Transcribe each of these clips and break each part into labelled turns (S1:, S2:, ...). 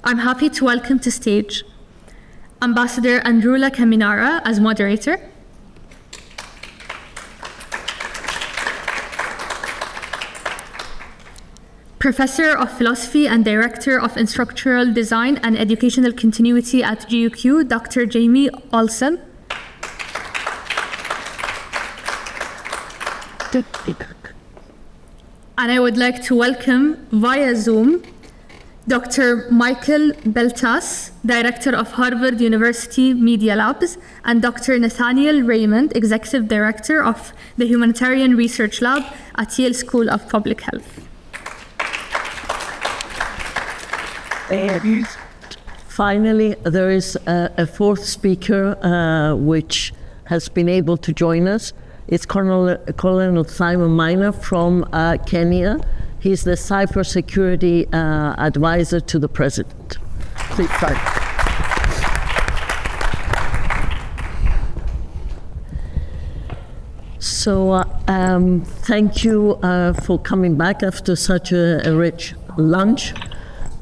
S1: I'm happy to welcome to stage Ambassador Androulla Kaminara as moderator, Professor of Philosophy and Director of Instructional Design and Educational Continuity at GUQ, Dr. Jamie Olsen. And I would like to welcome via Zoom Dr. Michail Bletsas, Director of Harvard University Media Labs, and Dr. Nathanial Raymond, Executive Director of the Humanitarian Research Lab at Yale School of Public Health.
S2: Finally, there is a fourth speaker which has been able to join us. It's Colonel Simon Miner from Kenya. He's the cybersecurity advisor to the president. Please, Simon. So thank you for coming back after such a rich lunch,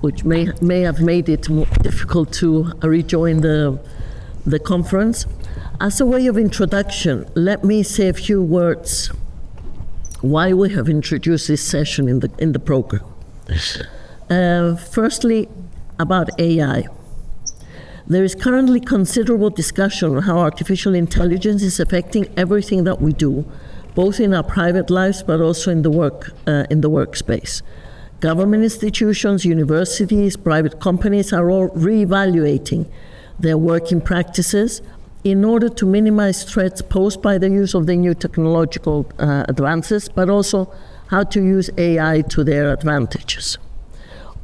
S2: which may have made it more difficult to rejoin the conference. As a way of introduction, let me say a few words why we have introduced this session in the program. Firstly, about AI. There is currently considerable discussion on how artificial intelligence is affecting everything that we do, both in our private lives but also in the workspace. Government institutions, universities, private companies are all reevaluating their working practices in order to minimize threats posed by the use of the new technological advances, but also how to use AI to their advantages.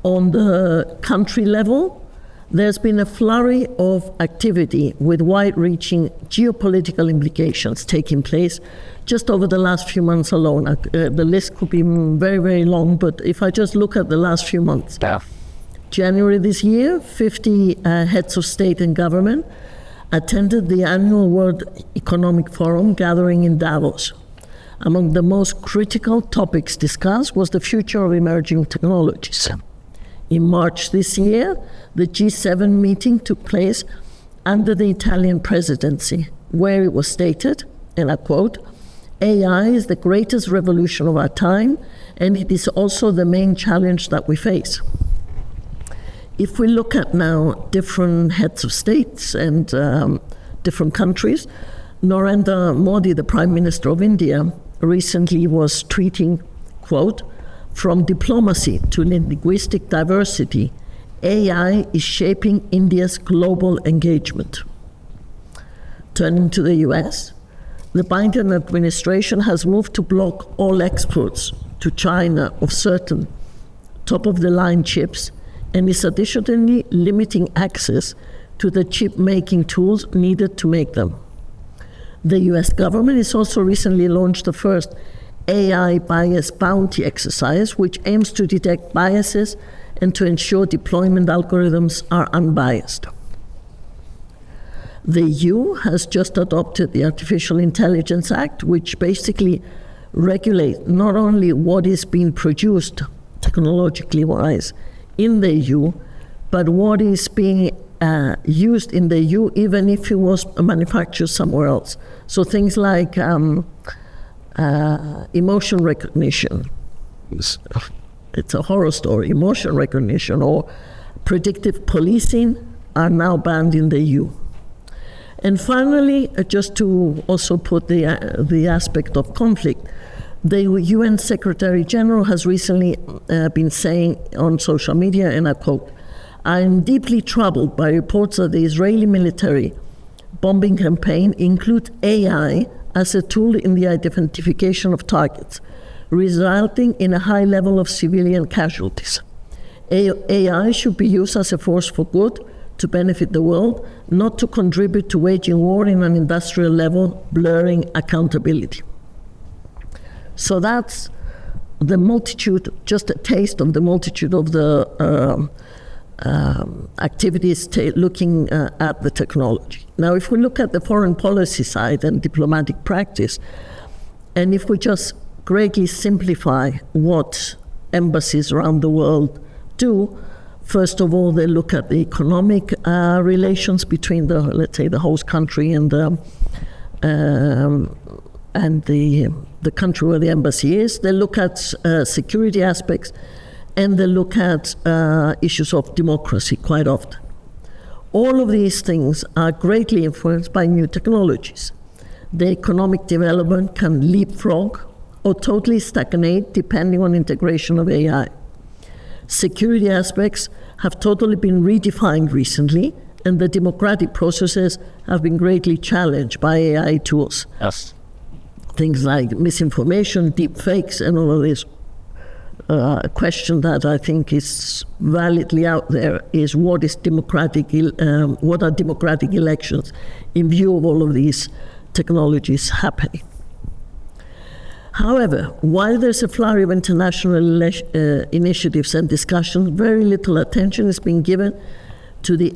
S2: On the country level, there's been a flurry of activity with wide-reaching geopolitical implications taking place just over the last few months alone. The list could be very, very long, but if I just look at the last few months. January this year, 50 heads of state and government attended the annual World Economic Forum gathering in Davos. Among the most critical topics discussed was the future of emerging technologies. In March this year, the G7 meeting took place under the Italian presidency, where it was stated, and I quote, "AI is the greatest revolution of our time, and it is also the main challenge that we face." If we look at now different heads of states and different countries, Narendra Modi, the Prime Minister of India, recently was tweeting, quote, "From diplomacy to linguistic diversity, AI is shaping India's global engagement." Turning to the US, the Biden administration has moved to block all exports to China of certain top-of-the-line chips and is additionally limiting access to the chip-making tools needed to make them. The US government has also recently launched the first AI bias bounty exercise, which aims to detect biases and to ensure deployment algorithms are unbiased. The EU has just adopted the Artificial Intelligence Act, which basically regulates not only what is being produced technologically wise in the EU, but what is being used in the EU, even if it was manufactured somewhere else. So things like emotion recognition. It's a horror story. Emotion recognition or predictive policing are now banned in the EU. And finally, just to also put the aspect of conflict, the UN Secretary General has recently been saying on social media, and I quote, "I am deeply troubled by reports that the Israeli military bombing campaign includes AI as a tool in the identification of targets, resulting in a high level of civilian casualties. AI should be used as a force for good to benefit the world, not to contribute to waging war in an industrial level, blurring accountability." So that's the multitude, just a taste of the multitude of the activities looking at the technology. Now, if we look at the foreign policy side and diplomatic practice, and if we just greatly simplify what embassies around the world do, First of all, they look at the economic relations between let's say, the host country and the country where the embassy is. They look at security aspects, and they look at issues of democracy quite often. All of these things are greatly influenced by new technologies. The economic development can leapfrog or totally stagnate depending on integration of AI. Security aspects have totally been redefined recently, and the democratic processes have been greatly challenged by AI tools.
S3: Yes.
S2: Things like misinformation, deep fakes, and all of this. A question that I think is validly out there is what are democratic elections in view of all of these technologies happening. However, while there's a flurry of international initiatives and discussions, very little attention is being given to the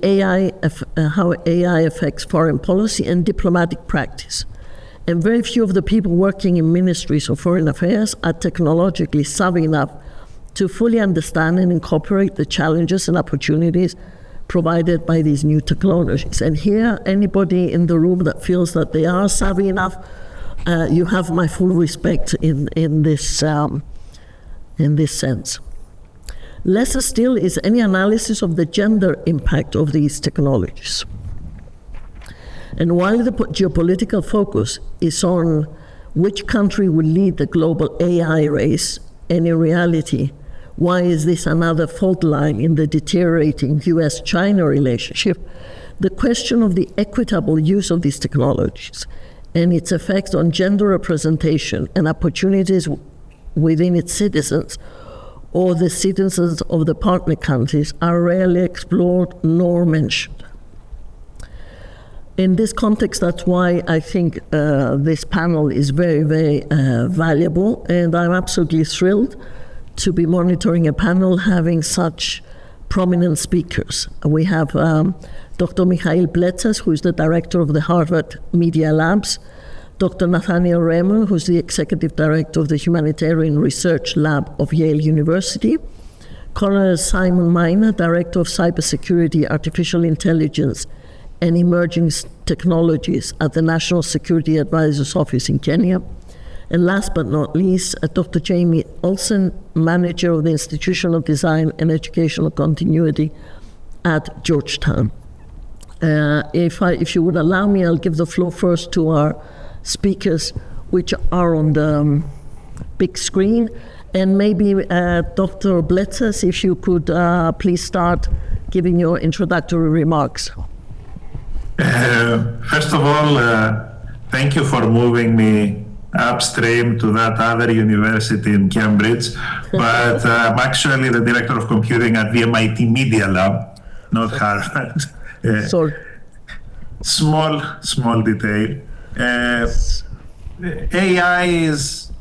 S2: how AI affects foreign policy and diplomatic practice. And very few of the people working in ministries of foreign affairs are technologically savvy enough to fully understand and incorporate the challenges and opportunities provided by these new technologies. And here, anybody in the room that feels that they are savvy enough, you have my full respect in this sense. Lesser still is any analysis of the gender impact of these technologies. And while the geopolitical focus is on which country will lead the global AI race, and in reality, why is this another fault line in the deteriorating US-China relationship, the question of the equitable use of these technologies and its effects on gender representation and opportunities within its citizens or the citizens of the partner countries are rarely explored nor mentioned. In this context, that's why I think this panel is very, very valuable, and I'm absolutely thrilled to be monitoring a panel having such prominent speakers. We have Dr. Michail Bletsas, who is the director of the Harvard Media Labs, Dr. Nathanial Raymond, who's the executive director of the Humanitarian Research Lab of Yale University, Colonel Simon Miner, director of cybersecurity, artificial intelligence, and emerging technologies at the National Security Advisor's Office in Kenya. And last but not least, Dr. Jamie Olsen, manager of the Institutional Design and Educational Continuity at Georgetown. If you would allow me, I'll give the floor first to our speakers, which are on the big screen. And maybe Dr. Bletsas, if you could please start giving your introductory remarks.
S4: First of all, thank you for moving me upstream to that other university in Cambridge. But I'm actually the director of computing at the MIT Media Lab, not Harvard.
S2: Sorry.
S4: Small detail. AI is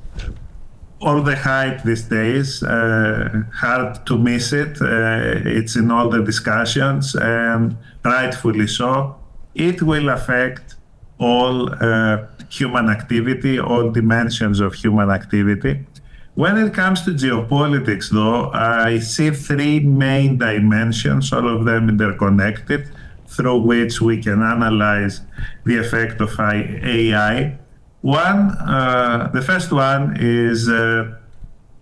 S4: all the hype these days. Hard to miss it. It's in all the discussions, and rightfully so. It will affect all human activity, all dimensions of human activity. When it comes to geopolitics, though, I see three main dimensions, all of them interconnected, through which we can analyze the effect of AI. The first one is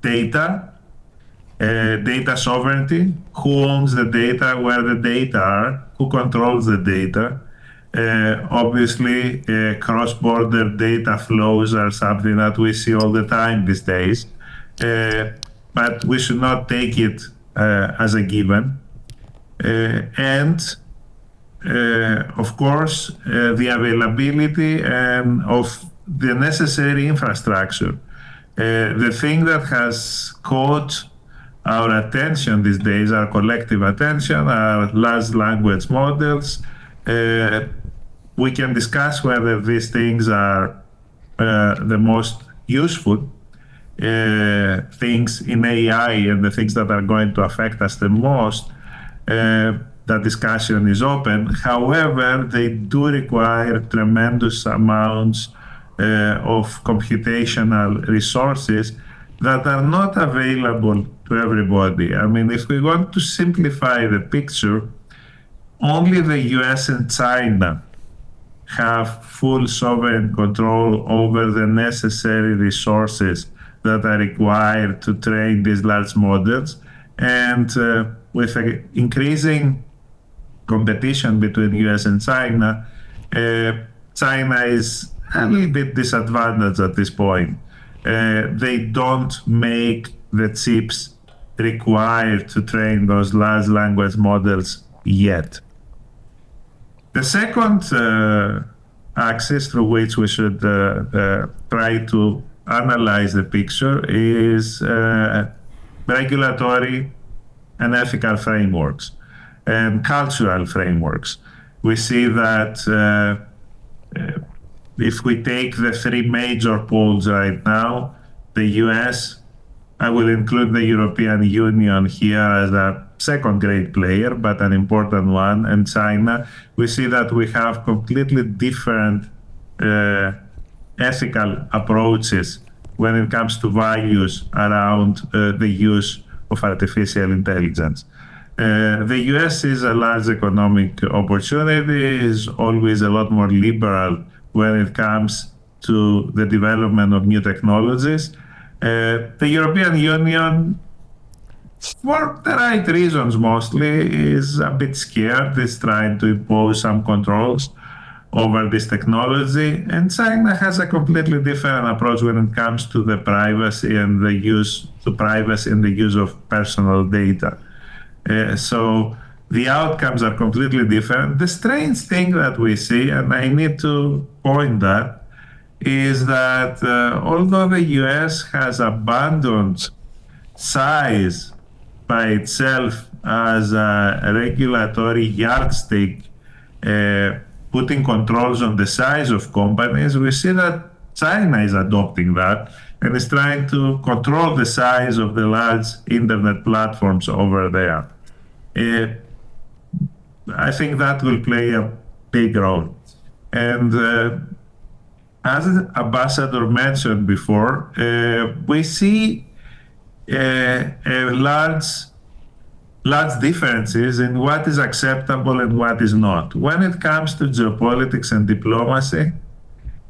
S4: data sovereignty. Who owns the data, where the data are, who controls the data. Obviously, cross-border data flows are something that we see all the time these days, but we should not take it as a given. And of course, the availability of the necessary infrastructure. The thing that has caught our attention these days, our collective attention, are large language models. We can discuss whether these things are the most useful things in AI and the things that are going to affect us the most. That discussion is open. However, they do require tremendous amounts of computational resources that are not available to everybody. I mean, if we want to simplify the picture, only the US and China have full sovereign control over the necessary resources that are required to train these large models. And with increasing competition between US and China, China is a little bit disadvantaged at this point. They don't make the chips required to train those large language models yet. The second axis through which we should try to analyze the picture is regulatory and ethical frameworks and cultural frameworks. We see that if we take the three major poles right now, the US, I will include the European Union here as a second-grade player, but an important one, and China, we see that we have completely different ethical approaches when it comes to values around the use of artificial intelligence. The US is a large economic opportunity, is always a lot more liberal when it comes to the development of new technologies. The European Union, for the right reasons mostly, is a bit scared, is trying to impose some controls over this technology, and China has a completely different approach when it comes to the privacy and the use of personal data. So the outcomes are completely different. The strange thing that we see, and I need to point that, is that although the US has abandoned size by itself as a regulatory yardstick, putting controls on the size of companies, we see that China is adopting that and is trying to control the size of the large internet platforms over there. I think that will play a big role. And as Ambassador mentioned before, we see large differences in what is acceptable and what is not. When it comes to geopolitics and diplomacy,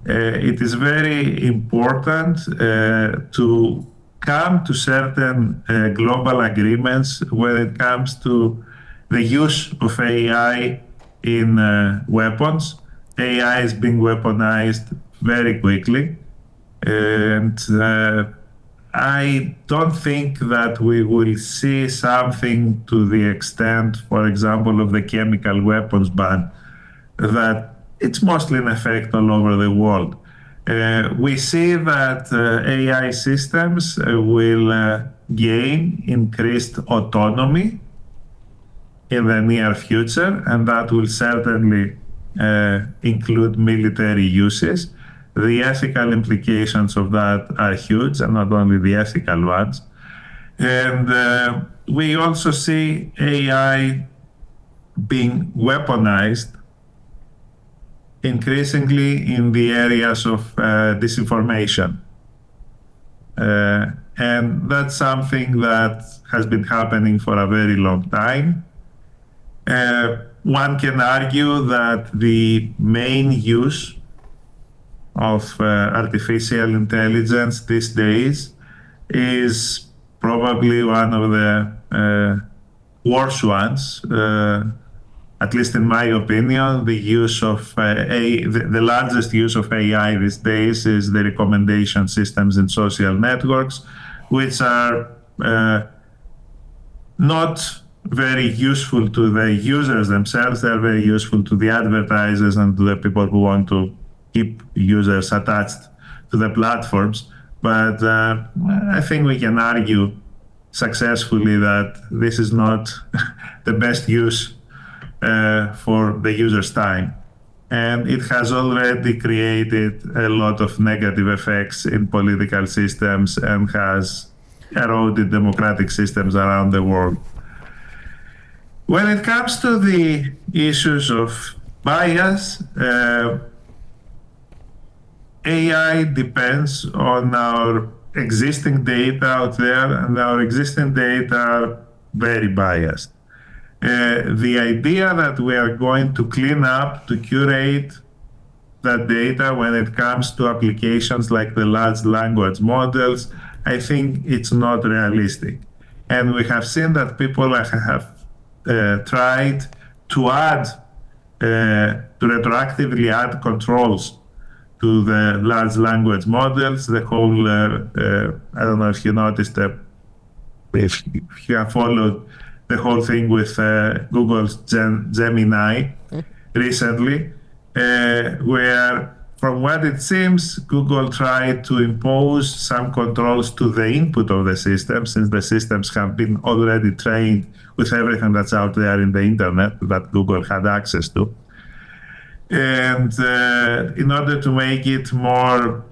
S4: it is very important to come to certain global agreements when it comes to the use of AI in weapons. AI is being weaponized very quickly, and I don't think that we will see something to the extent, for example, of the chemical weapons ban, that it's mostly in effect all over the world. We see that AI systems will gain increased autonomy in the near future, and that will certainly include military uses. The ethical implications of that are huge, and not only the ethical ones. And we also see AI being weaponized increasingly in the areas of disinformation. And that's something that has been happening for a very long time. One can argue that the main use of artificial intelligence these days is probably one of the worst ones, at least in my opinion. The use of the largest use of AI these days is the recommendation systems in social networks, which are not very useful to the users themselves. They're very useful to the advertisers and to the people who want to keep users attached to the platforms. But I think we can argue successfully that this is not the best use for the user's time. And it has already created a lot of negative effects in political systems and has eroded democratic systems around the world. When it comes to the issues of bias, AI depends on our existing data out there, and our existing data are very biased. The idea that we are going to clean up, to curate that data when it comes to applications like the large language models, I think it's not realistic. And we have seen that people have tried to add, to retroactively add controls to the large language models. The whole, I don't know if you noticed, if you have followed the whole thing with Google's Gemini recently, where from what it seems, Google tried to impose some controls to the input of the system, since the systems have been already trained with everything that's out there in the internet that Google had access to. And in order to make it more,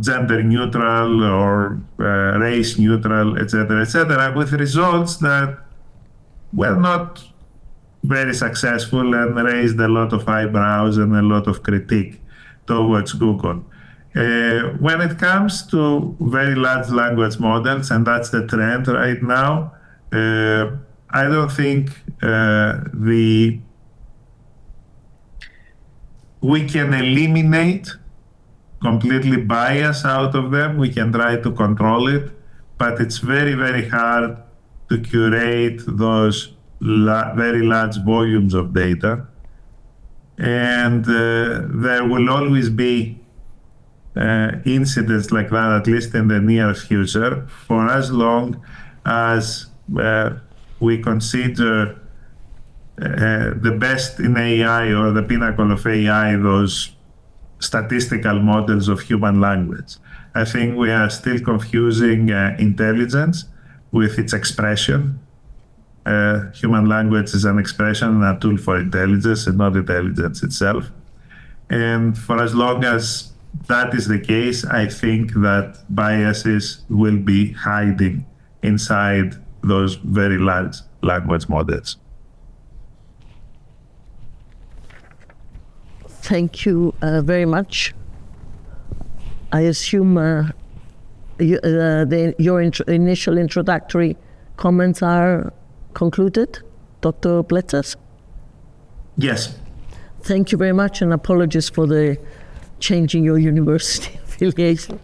S4: gender neutral or race neutral, et cetera, with results that were not very successful and raised a lot of eyebrows and a lot of critique towards Google. When it comes to very large language models, and that's the trend right now, I don't think we can eliminate completely bias out of them. We can try to control it, but it's very, very hard to curate those very large volumes of data. And there will always be incidents like that, at least in the near future, for as long as we consider the best in AI, or the pinnacle of AI, those statistical models of human language. I think we are still confusing intelligence with its expression. Human language is an expression and a tool for intelligence, and not intelligence itself. And for as long as that is the case, I think that biases will be hiding inside those very large language models.
S2: Thank you very much. I assume your initial introductory comments are concluded, Dr. Bletsas?
S4: Yes.
S2: Thank you very much, and apologies for the changing your university affiliation.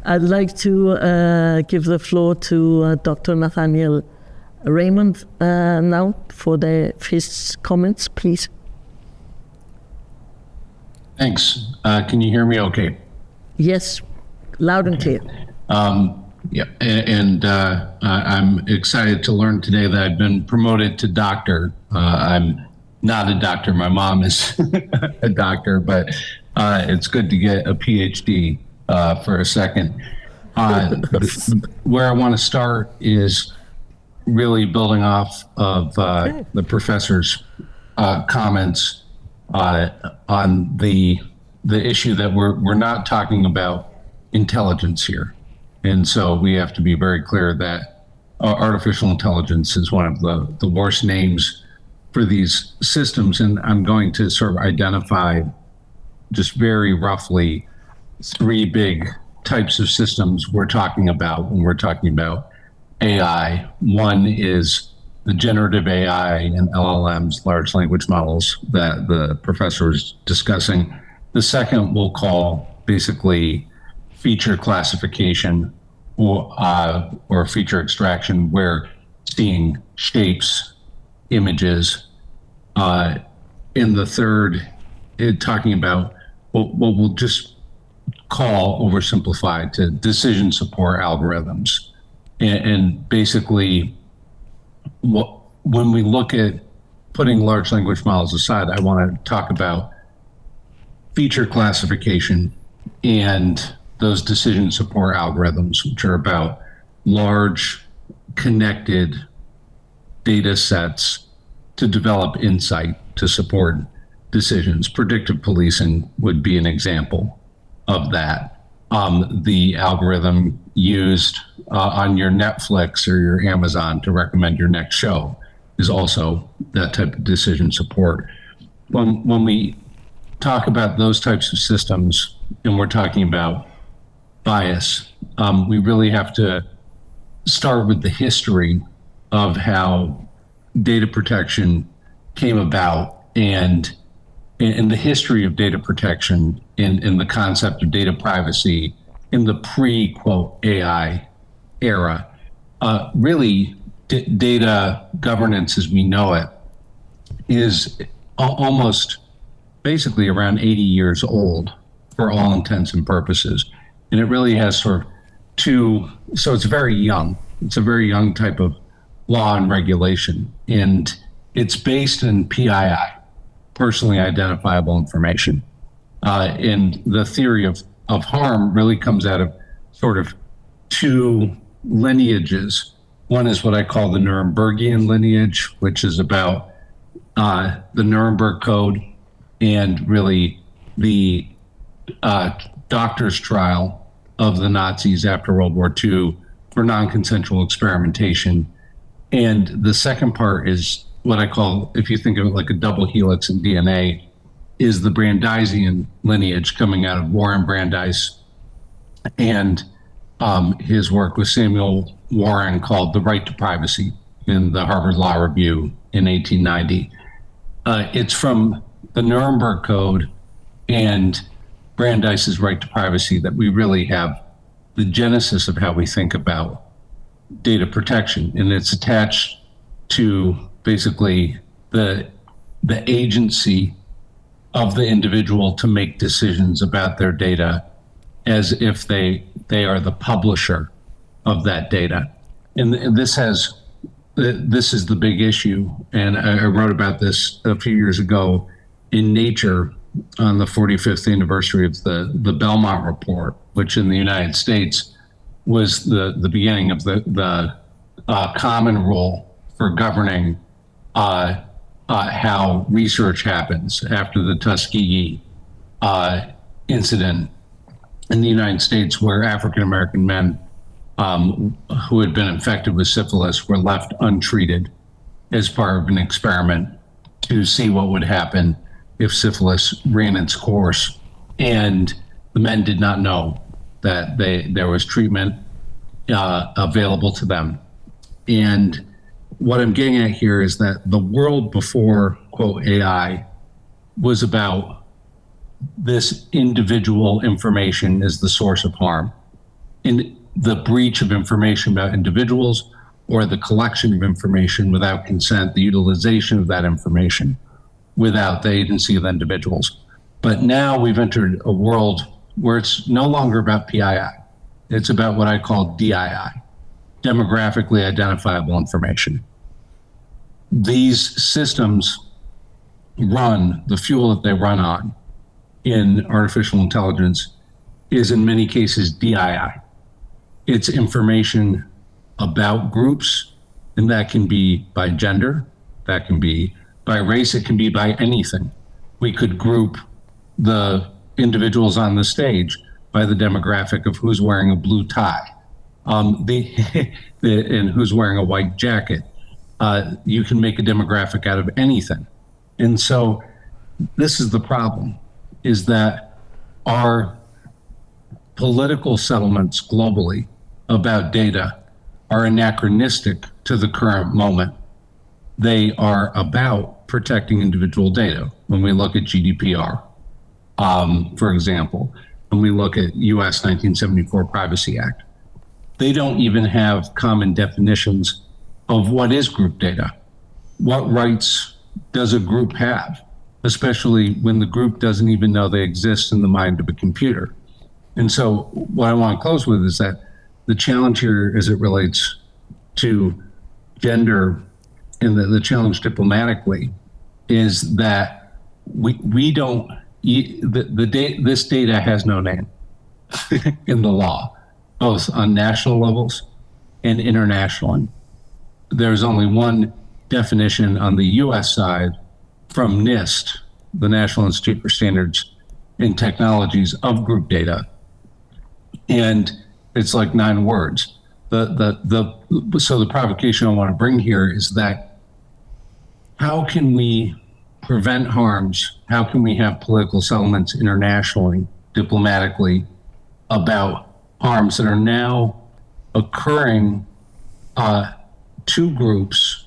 S2: I'd like to give the floor to Dr. Nathanial Raymond now for his comments, please.
S3: Thanks. Can you hear me okay?
S2: Yes, loud and clear.
S3: Yeah, and I'm excited to learn today that I've been promoted to doctor. I'm not a doctor. My mom is a doctor, but it's good to get a PhD for a second. Where I want to start is really building off of the professor's comments on the issue that we're not talking about intelligence here. And so we have to be very clear that artificial intelligence is one of the worst names for these systems. And I'm going to sort of identify just very roughly three big types of systems we're talking about when we're talking about AI. One is the generative AI and LLMs, large language models, that the professor is discussing. The second we'll call basically feature classification or feature extraction, where seeing shapes, images. In the third, talking about what we'll just call, oversimplified, to decision support algorithms. And basically, when we look at putting large language models aside, I want to talk about feature classification and those decision support algorithms, which are about large connected data sets to develop insight to support decisions. Predictive policing would be an example of that. The algorithm used on your Netflix or your Amazon to recommend your next show is also that type of decision support. When we talk about those types of systems, and we're talking about bias, we really have to start with the history of how data protection came about, and in the history of data protection, in the concept of data privacy in the pre-quote AI era. Really, data governance as we know it is almost basically around 80 years old for all intents and purposes. And it really has sort of so it's very young. It's a very young type of law and regulation. And it's based in PII, personally identifiable information. And the theory of harm really comes out of sort of two lineages. One is what I call the Nurembergian lineage, which is about the Nuremberg Code and really the doctor's trial of the Nazis after World War II for non-consensual experimentation. And the second part is what I call, if you think of it like a double helix in DNA, is the Brandeisian lineage coming out of Warren Brandeis and his work with Samuel Warren called The Right to Privacy in the Harvard Law Review in 1890. It's from the Nuremberg Code and Brandeis's right to privacy that we really have the genesis of how we think about data protection. And it's attached to basically the agency of the individual to make decisions about their data as if they are the publisher of that data. And this is the big issue. And I wrote about this a few years ago in Nature on the 45th anniversary of the Belmont Report, which in the United States was the beginning of the common rule for governing how research happens after the Tuskegee incident in the United States, where African-American men who had been infected with syphilis were left untreated as part of an experiment to see what would happen if syphilis ran its course. And the men did not know that there was treatment available to them. And what I'm getting at here is that the world before, quote, AI was about this individual information as the source of harm. And the breach of information about individuals or the collection of information without consent, the utilization of that information without the agency of individuals. But now we've entered a world where it's no longer about PII. It's about what I call DII, demographically identifiable information. These systems run, the fuel that they run on in artificial intelligence is in many cases DII. It's information about groups, and that can be by gender, that can be by race, it can be by anything. We could group the individuals on the stage by the demographic of who's wearing a blue tie, and who's wearing a white jacket. You can make a demographic out of anything. And so this is the problem, is that our political settlements globally about data are anachronistic to the current moment. They are about protecting individual data. When we look at GDPR, for example, when we look at US 1974 Privacy Act, they don't even have common definitions of what is group data. What rights does a group have, especially when the group doesn't even know they exist in the mind of a computer? And so what I want to close with is that the challenge here as it relates to gender and the challenge diplomatically is that we don't, this data has no name in the law, both on national levels and internationally. There's only one definition on the US side from NIST, the National Institute for Standards and Technologies, of group data. And it's like 9 words. So the provocation I want to bring here is that how can we prevent harms? How can we have political settlements internationally, diplomatically, about harms that are now occurring to groups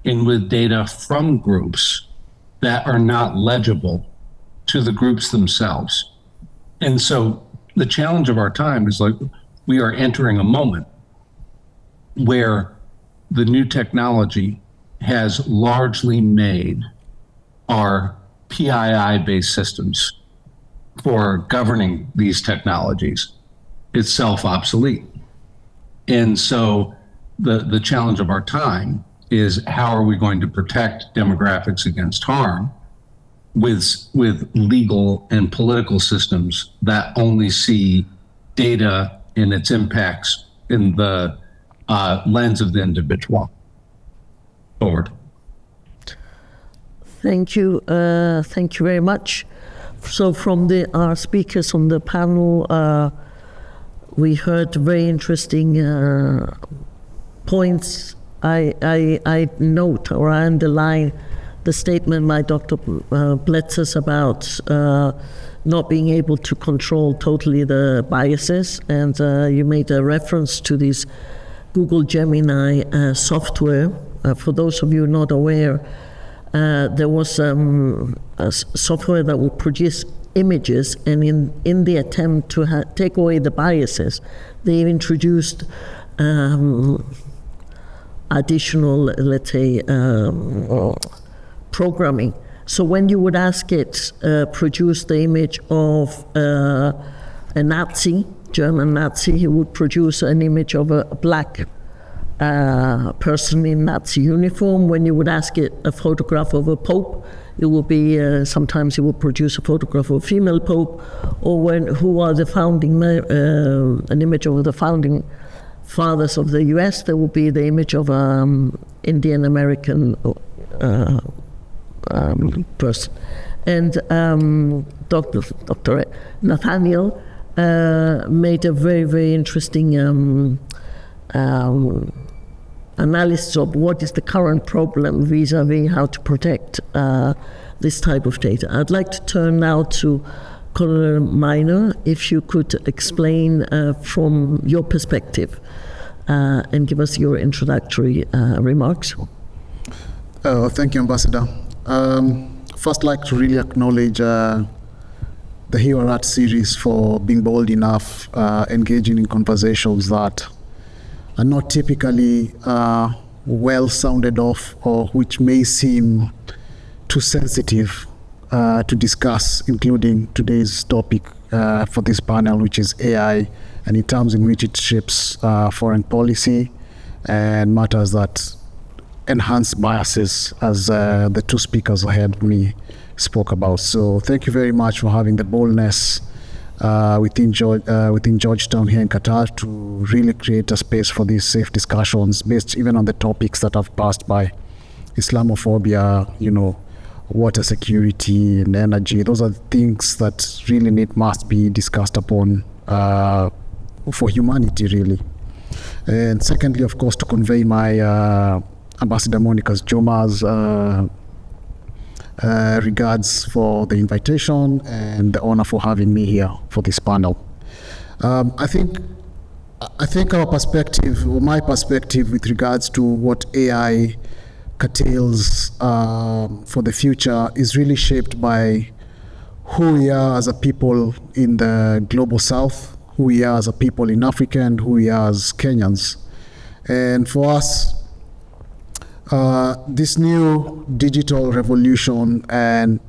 S3: and with data from groups that are not legible to the groups themselves. And so the challenge of our time is like we are entering a moment where the new technology has largely made our PII-based systems for governing these technologies itself obsolete. And so the challenge of our time is how are we going to protect demographics against harm with legal and political systems that only see data and its impacts in the lens of the individual. Forward.
S2: Thank you. Thank you very much. So from our speakers on the panel, we heard very interesting points. I note or I underline the statement by Dr. Bletsas about not being able to control totally the biases, and you made a reference to this Google Gemini software. For those of you not aware, there was a software that would produce images, and in the attempt to take away the biases, they introduced additional, let's say, programming. So when you would ask it, produce the image of a Nazi, German Nazi, he would produce an image of a black person in Nazi uniform. When you would ask it a photograph of a pope, it will be, sometimes it will produce a photograph of a female pope, or who are the founding, an image of the founding fathers of the US, there will be the image of Indian American person. And Dr. Nathanial made a very, very interesting analysis of what is the current problem vis-a-vis how to protect this type of data. I'd like to turn now to Colonel Minor, if you could explain from your perspective and give us your introductory remarks.
S5: Thank you, Ambassador. First, I'd like to really acknowledge the Hiwaraat series for being bold enough, engaging in conversations that are not typically well sounded off, or which may seem too sensitive to discuss, including today's topic for this panel, which is AI, and in terms in which it shapes foreign policy and matters that enhance biases, as the two speakers ahead of me spoke about. So thank you very much for having the boldness within Georgetown here in Qatar to really create a space for these safe discussions based even on the topics that have passed by: Islamophobia, water security and energy. Those are the things that really must be discussed upon for humanity, really. And secondly, of course, to convey my Ambassador Monica Juma's regards for the invitation and the honor for having me here for this panel. I think our perspective, or my perspective, with regards to what AI curtails for the future is really shaped by who we are as a people in the global south, who we are as a people in Africa, and who we are as Kenyans. And for us, this new digital revolution and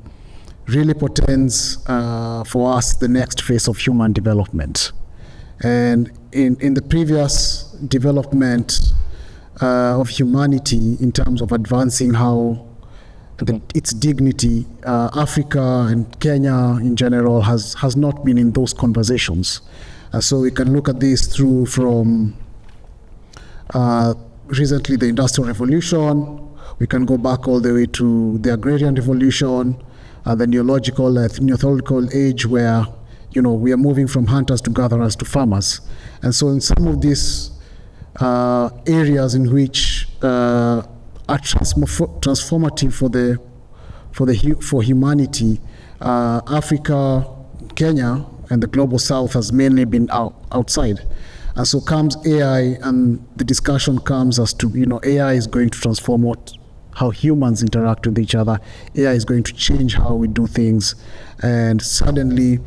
S5: really portends for us the next phase of human development. And in the previous development of humanity in terms of advancing how its dignity, Africa and Kenya in general has not been in those conversations. So we can look at this through from recently the Industrial Revolution. We can go back all the way to the Agrarian Revolution, the Neolithical age, where we are moving from hunters to gatherers to farmers. And so in some of these areas in which are transformative for humanity, Africa, Kenya, and the global south has mainly been outside. And so comes AI, and the discussion comes as to, AI is going to transform how humans interact with each other. AI is going to change how we do things. And suddenly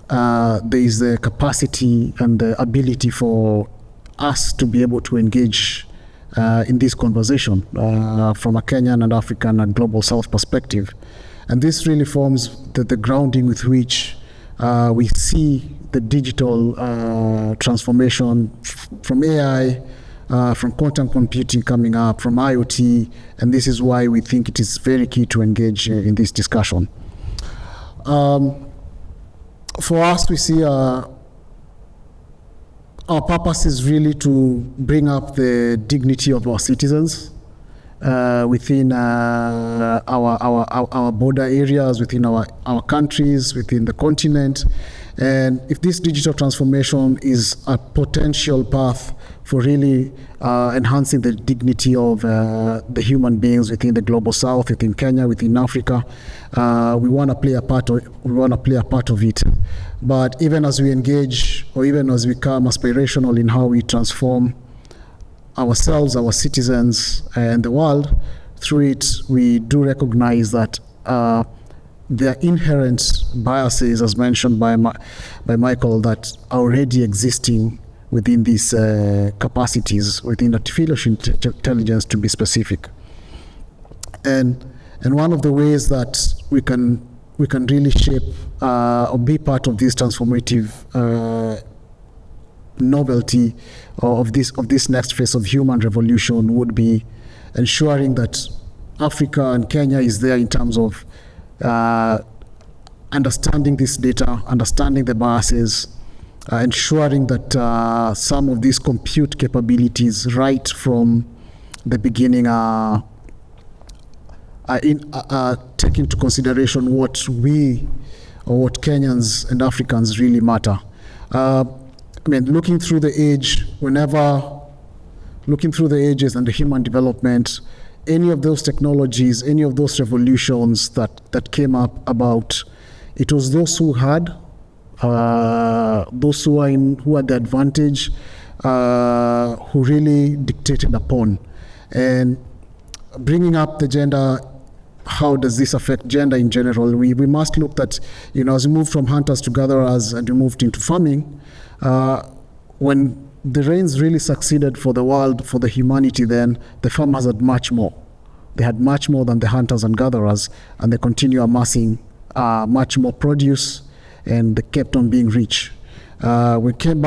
S5: there is the capacity and the ability for us to be able to engage in this conversation from a Kenyan and African and global south perspective. And this really forms the grounding with which we see the digital transformation from AI, from quantum computing coming up, from IoT, and this is why we think it is very key to engage in this discussion. For us, we see our purpose is really to bring up the dignity of our citizens within our border areas, within our countries, within the continent. And if this digital transformation is a potential path for really enhancing the dignity of the human beings within the global south, within Kenya, within Africa, we want to play a part of it. But even as we engage, or even as we become aspirational in how we transform ourselves, our citizens, and the world, through it, we do recognize that there are inherent biases, as mentioned by Michail, that are already existing within these capacities, within artificial intelligence, to be specific. And one of the ways that we can really shape or be part of this transformative novelty of this next phase of human revolution would be ensuring that Africa and Kenya is there in terms of understanding this data, understanding the biases, ensuring that some of these compute capabilities right from the beginning take into consideration what Kenyans and Africans really matter. Looking through the ages and the human development, any of those technologies, any of those revolutions that came up about, it was those who had, those who had the advantage, who really dictated upon. And bringing up the gender, how does this affect gender in general? We must look at, as we move from hunters to gatherers and we moved into farming, when the rains really succeeded for the world, for the humanity, then the farmers had much more. They had much more than the hunters and gatherers, and they continue amassing much more produce, and they kept on being rich. We came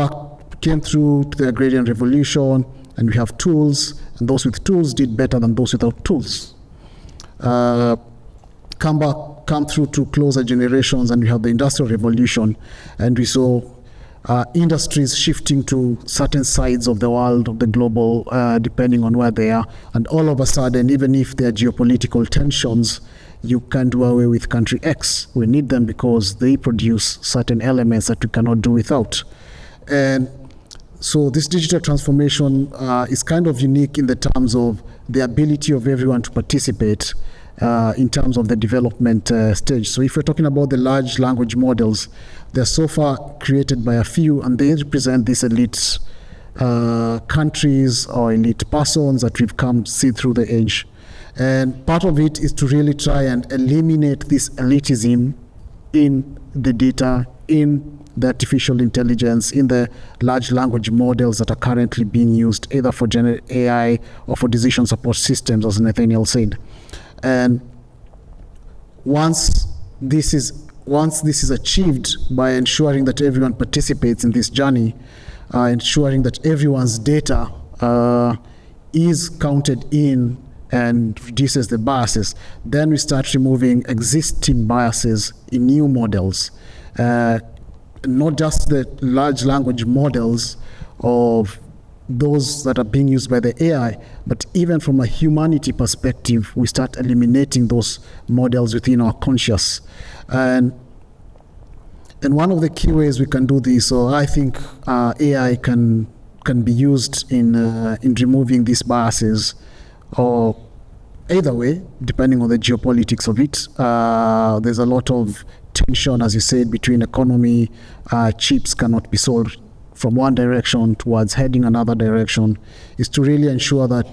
S5: through to the agrarian revolution, and we have tools, and those with tools did better than those without tools. Come through to closer generations, and we have the industrial revolution, and we saw industries shifting to certain sides of the world, of the global, depending on where they are. And all of a sudden, even if there are geopolitical tensions, you can't do away with country X. We need them because they produce certain elements that we cannot do without. And so this digital transformation is kind of unique in the terms of the ability of everyone to participate in terms of the development stage. So if we're talking about the large language models, they're so far created by a few, and they represent these elite countries or elite persons that we've come see through the age. And part of it is to really try and eliminate this elitism in the data, in the artificial intelligence, in the large language models that are currently being used either for generative AI or for decision support systems, as Nathanial said. And once this is achieved by ensuring that everyone participates in this journey, ensuring that everyone's data is counted in and reduces the biases, then we start removing existing biases in new models. Not just the large language models of those that are being used by the AI, but even from a humanity perspective, we start eliminating those models within our conscious. And one of the key ways we can do this, so I think AI can be used in removing these biases, or either way, depending on the geopolitics of it. There's a lot of tension, as you said, between economy, chips cannot be sold from one direction towards heading another direction, is to really ensure that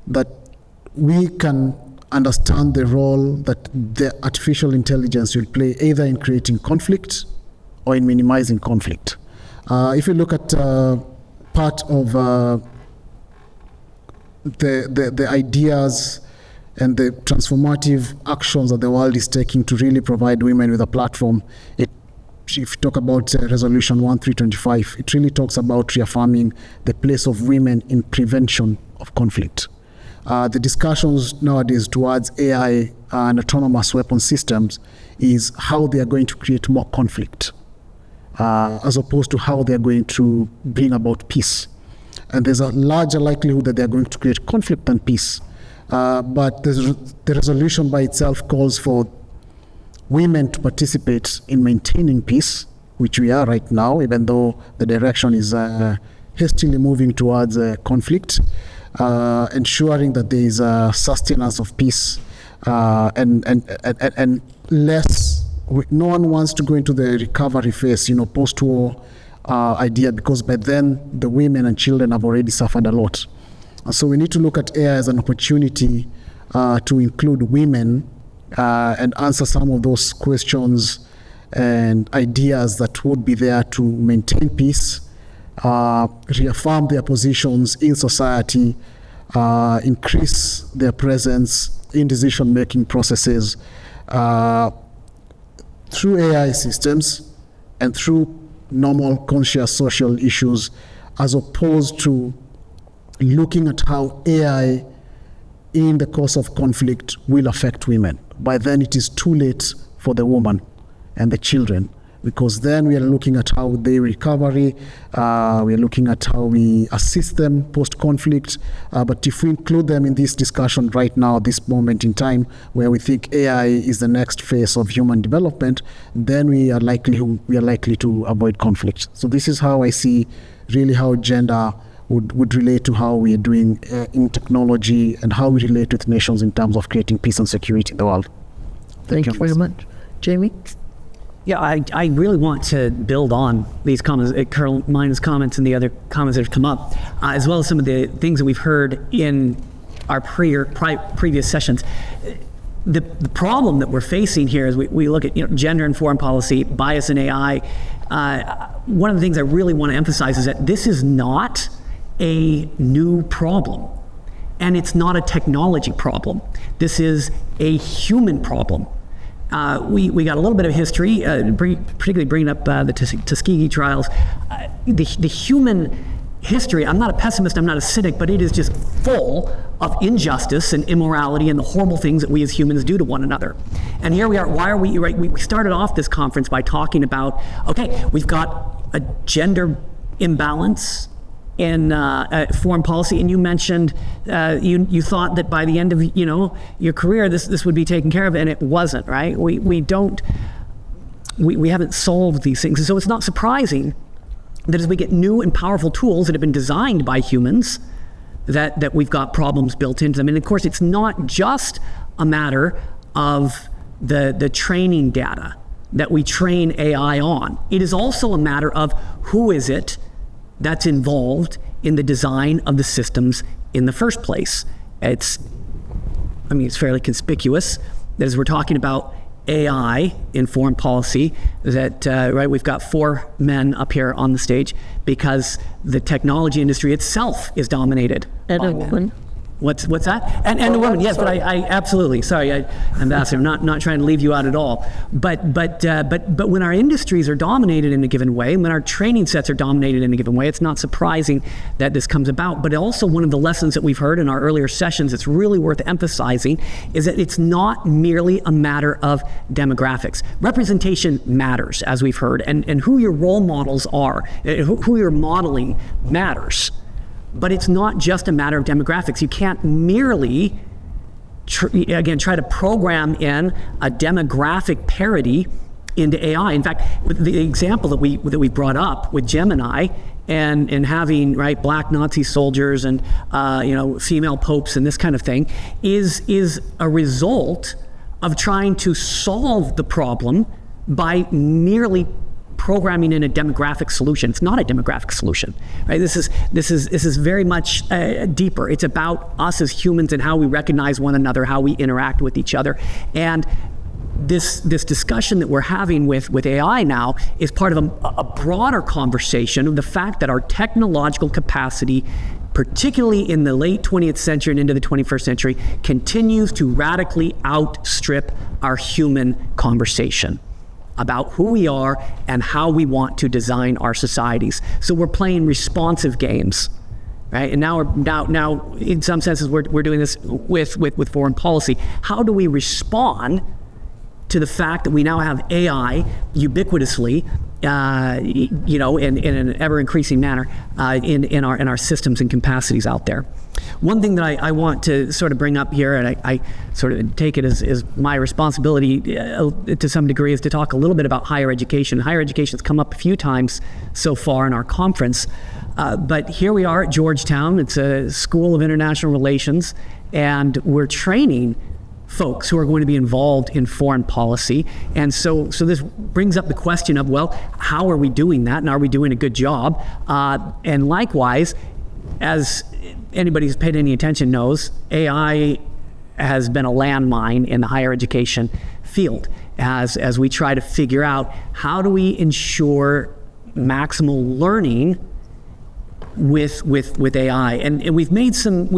S5: that we can understand the role that the artificial intelligence will play either in creating conflict or in minimizing conflict. If you look at part of the ideas and the transformative actions that the world is taking to really provide women with a platform, if you talk about Resolution 1325, it really talks about reaffirming the place of women in prevention of conflict. The discussions nowadays towards AI and autonomous weapon systems is how they are going to create more conflict, as opposed to how they are going to bring about peace. And there's a larger likelihood that they are going to create conflict than peace. But the resolution by itself calls for women to participate in maintaining peace, which we are right now, even though the direction is hastily moving towards conflict, ensuring that there is a sustenance of peace, and less. No one wants to go into the recovery phase, post-war idea, because by then the women and children have already suffered a lot. So we need to look at AI as an opportunity to include women and answer some of those questions and ideas that would be there to maintain peace, reaffirm their positions in society, increase their presence in decision-making processes through AI systems and through normal conscious social issues, as opposed to looking at how AI in the course of conflict will affect women. By then it is too late for the woman and the children, because then we are looking at how they recovery, we are looking at how we assist them post-conflict. But if we include them in this discussion right now, this moment in time, where we think AI is the next phase of human development, then we are likely to avoid conflict. So this is how I see really how gender would relate to how we are doing in technology and how we relate with nations in terms of creating peace and security in the world.
S2: Thank you very much. Jamie?
S6: Yeah, I really want to build on these comments, Colonel Mina's comments and the other comments that have come up, as well as some of the things that we've heard in our previous sessions. The problem that we're facing here as we look at gender and foreign policy, bias in AI, one of the things I really want to emphasize is that this is not a new problem, and it's not a technology problem. This is a human problem. We got a little bit of history, particularly bringing up the Tuskegee trials. The human history, I'm not a pessimist, I'm not a cynic, but it is just full of injustice and immorality and the horrible things that we as humans do to one another. And here we are, we started off this conference by talking about, okay, we've got a gender imbalance in foreign policy, and you mentioned you thought that by the end of your career this would be taken care of, and it wasn't, right? We haven't solved these things, and so it's not surprising that as we get new and powerful tools that have been designed by humans, that we've got problems built into them. And of course, it's not just a matter of the training data that we train AI on. It is also a matter of who is it that's involved in the design of the systems in the first place. It's fairly conspicuous that as we're talking about AI in foreign policy, that we've got 4 men up here on the stage because the technology industry itself is dominated
S2: and
S6: by
S2: a woman.
S6: What's that? And a woman, yes, but I absolutely, sorry, Ambassador, I'm not trying to leave you out at all. But when our industries are dominated in a given way, when our training sets are dominated in a given way, it's not surprising that this comes about. But also one of the lessons that we've heard in our earlier sessions that's really worth emphasizing is that it's not merely a matter of demographics. Representation matters, as we've heard, and who your role models are, who you're modeling matters. But it's not just a matter of demographics. You can't merely, try to program in a demographic parity into AI. In fact, the example that we brought up with Gemini and having black Nazi soldiers and female popes and this kind of thing is a result of trying to solve the problem by merely programming in a demographic solution. It's not a demographic solution, right? This is very much deeper. It's about us as humans and how we recognize one another, how we interact with each other. And this discussion that we're having with AI now is part of a broader conversation of the fact that our technological capacity, particularly in the late 20th century and into the 21st century, continues to radically outstrip our human conversation about who we are and how we want to design our societies. So we're playing responsive games, right? And now in some senses we're doing this with foreign policy. How do we respond to the fact that we now have AI ubiquitously, in an ever-increasing manner in our systems and capacities out there? One thing that I want to sort of bring up here, and I sort of take it as my responsibility to some degree, is to talk a little bit about higher education. Higher education has come up a few times so far in our conference, but here we are at Georgetown. It's a School of International Relations, and we're training folks who are going to be involved in foreign policy. And so this brings up the question of, well, how are we doing that, and are we doing a good job? And likewise, as anybody who's paid any attention knows, AI has been a landmine in the higher education field as we try to figure out how do we ensure maximal learning with AI, and we've made some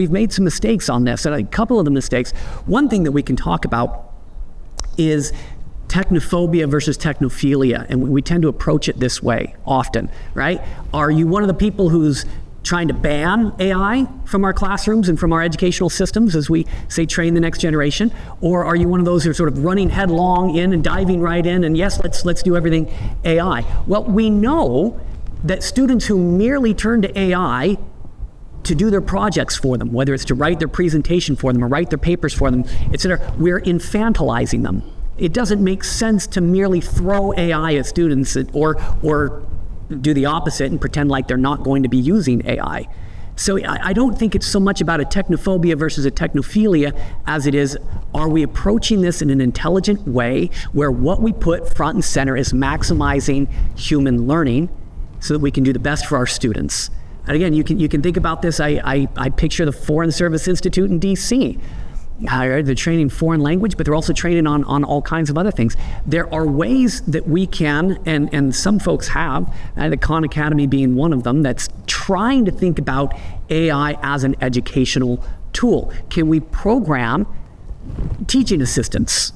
S6: mistakes on this, and a couple of the mistakes. One thing that we can talk about is technophobia versus technophilia, and we tend to approach it this way often, right? Are you one of the people who's trying to ban AI from our classrooms and from our educational systems as we say train the next generation, or are you one of those who are sort of running headlong in and diving right in and yes, let's do everything AI? Well, we know that students who merely turn to AI to do their projects for them, whether it's to write their presentation for them or write their papers for them, etc., we're infantilizing them. It doesn't make sense to merely throw AI at students or do the opposite and pretend like they're not going to be using AI. So I don't think it's so much about a technophobia versus a technophilia as it is, are we approaching this in an intelligent way where what we put front and center is maximizing human learning so that we can do the best for our students. And again, you can think about this. I picture the Foreign Service Institute in DC. They're training foreign language, but they're also training on all kinds of other things. There are ways that we can, and some folks have, the Khan Academy being one of them, that's trying to think about AI as an educational tool. Can we program teaching assistants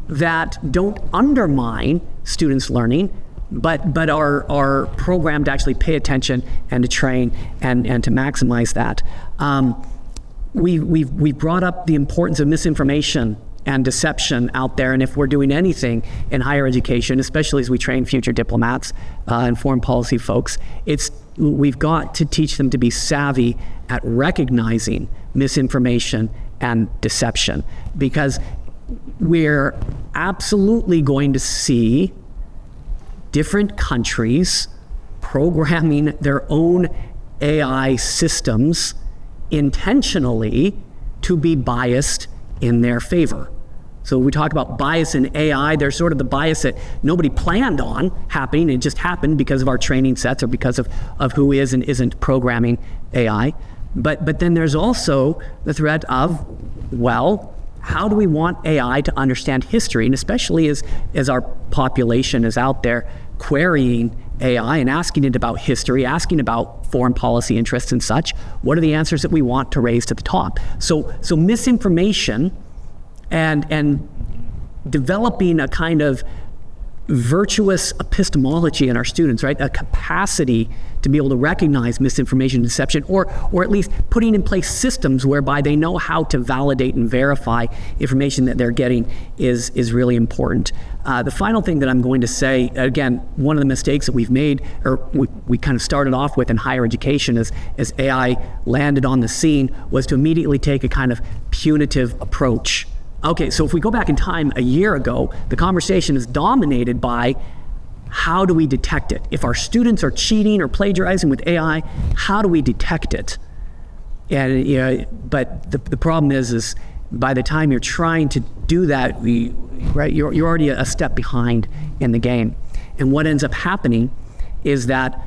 S6: that don't undermine students' learning, but are programmed to actually pay attention and to train and to maximize that? We've brought up the importance of misinformation and deception out there, and if we're doing anything in higher education, especially as we train future diplomats and foreign policy folks, we've got to teach them to be savvy at recognizing misinformation and deception, because we're absolutely going to see different countries programming their own AI systems intentionally to be biased in their favor. So we talk about bias in AI, there's sort of the bias that nobody planned on happening, it just happened because of our training sets or because of who is and isn't programming AI. But then there's also the threat of, well, how do we want AI to understand history? And especially as our population is out there querying AI and asking it about history, asking about foreign policy interests and such, what are the answers that we want to raise to the top? So misinformation and developing a kind of virtuous epistemology in our students, right? A capacity to be able to recognize misinformation and deception, or at least putting in place systems whereby they know how to validate and verify information that they're getting is really important. The final thing that I'm going to say, again, one of the mistakes that we've made, or we kind of started off with in higher education as AI landed on the scene, was to immediately take a kind of punitive approach. Okay, so if we go back in time a year ago, the conversation is dominated by how do we detect it? If our students are cheating or plagiarizing with AI, how do we detect it? And but the problem is by the time you're trying to do that, you're already a step behind in the game. And what ends up happening is that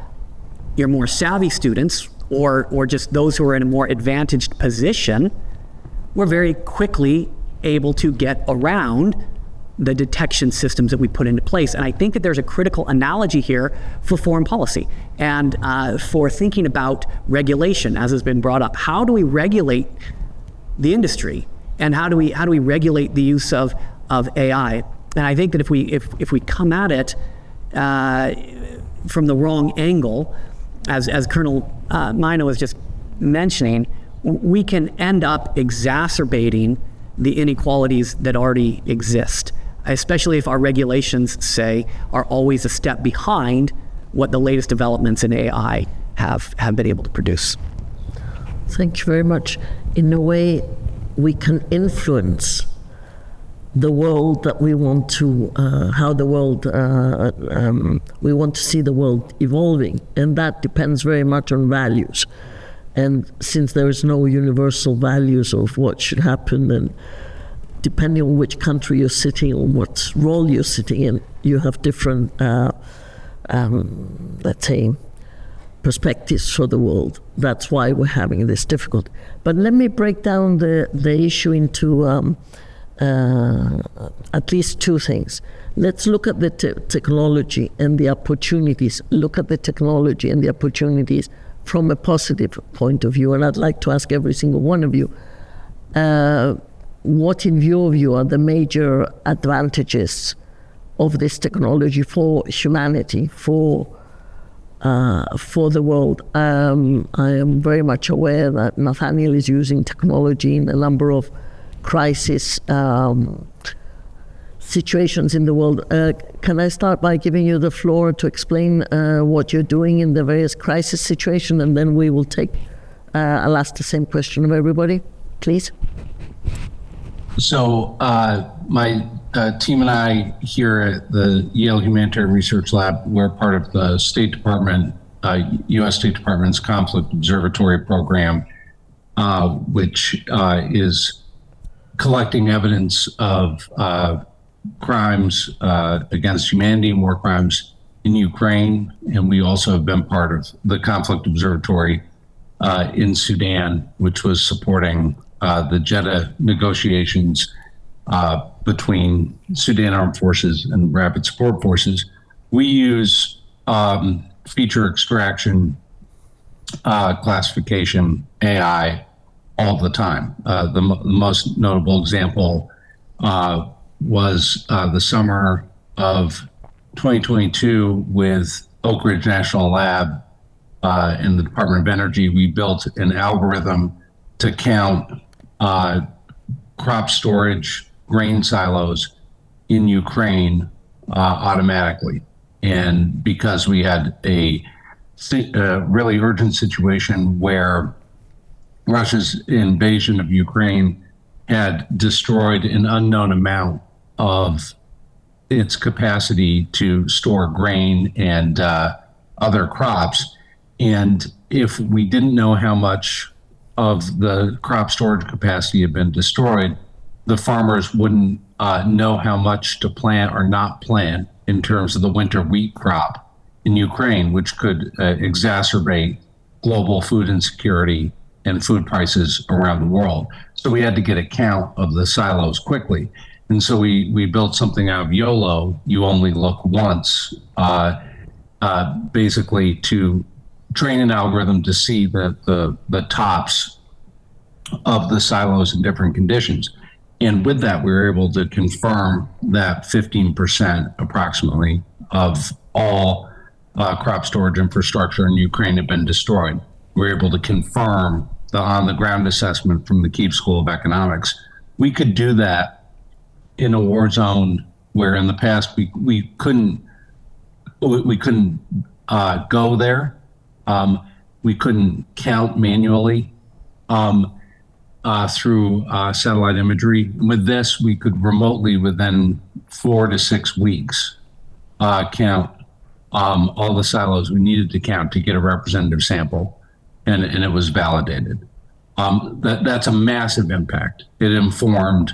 S6: your more savvy students, or just those who are in a more advantaged position, were very quickly able to get around the detection systems that we put into place. And I think that there's a critical analogy here for foreign policy and for thinking about regulation, as has been brought up. How do we regulate the industry, and how do we regulate the use of AI? And I think that if we come at it from the wrong angle, as Colonel Mina was just mentioning, we can end up exacerbating the inequalities that already exist, especially if our regulations, say, are always a step behind what the latest developments in AI have been able to produce.
S2: Thank you very much. In a way, we can influence the world that we want to, how the world, we want to see the world evolving. And that depends very much on values. And since there is no universal values of what should happen, and depending on which country you're sitting or what role you're sitting in, you have different, let's say, perspectives for the world. That's why we're having this difficulty. But let me break down the issue into at least two things. Let's look at the technology and the opportunities. Look at the technology and the opportunities from a positive point of view. And I'd like to ask every single one of you, what in your view are the major advantages of this technology for humanity, for the world? I am very much aware that Nathanial is using technology in a number of crisis situations in the world. Can I start by giving you the floor to explain what you're doing in the various crisis situations, and then we will take, I'll ask the same question of everybody, please.
S3: So my team and I here at the Yale Humanitarian Research Lab, we're part of the State Department, U.S. State Department's Conflict Observatory Program, which is collecting evidence of crimes against humanity and war crimes in Ukraine. And we also have been part of the Conflict Observatory in Sudan, which was supporting the Jeddah negotiations between Sudan Armed Forces and Rapid Support Forces. We use feature extraction, classification, AI all the time. The most notable example was the summer of 2022 with Oak Ridge National Lab in the Department of Energy. We built an algorithm to count crop storage, grain silos in Ukraine automatically. And because we had a really urgent situation where Russia's invasion of Ukraine had destroyed an unknown amount of its capacity to store grain and other crops. And if we didn't know how much of the crop storage capacity had been destroyed, the farmers wouldn't know how much to plant or not plant in terms of the winter wheat crop in Ukraine, which could exacerbate global food insecurity and food prices around the world. So we had to get a count of the silos quickly. And so we built something out of YOLO, you only look once, basically to train an algorithm to see the tops of the silos in different conditions. And with that, we were able to confirm that 15% approximately of all crop storage infrastructure in Ukraine had been destroyed. We were able to confirm the on-the-ground assessment from the Kyiv School of Economics. We could do that in a war zone where in the past we couldn't go there. We couldn't count manually through satellite imagery. With this, we could remotely, within 4 to 6 weeks, count all the silos we needed to count to get a representative sample, and it was validated. that's a massive impact. It informed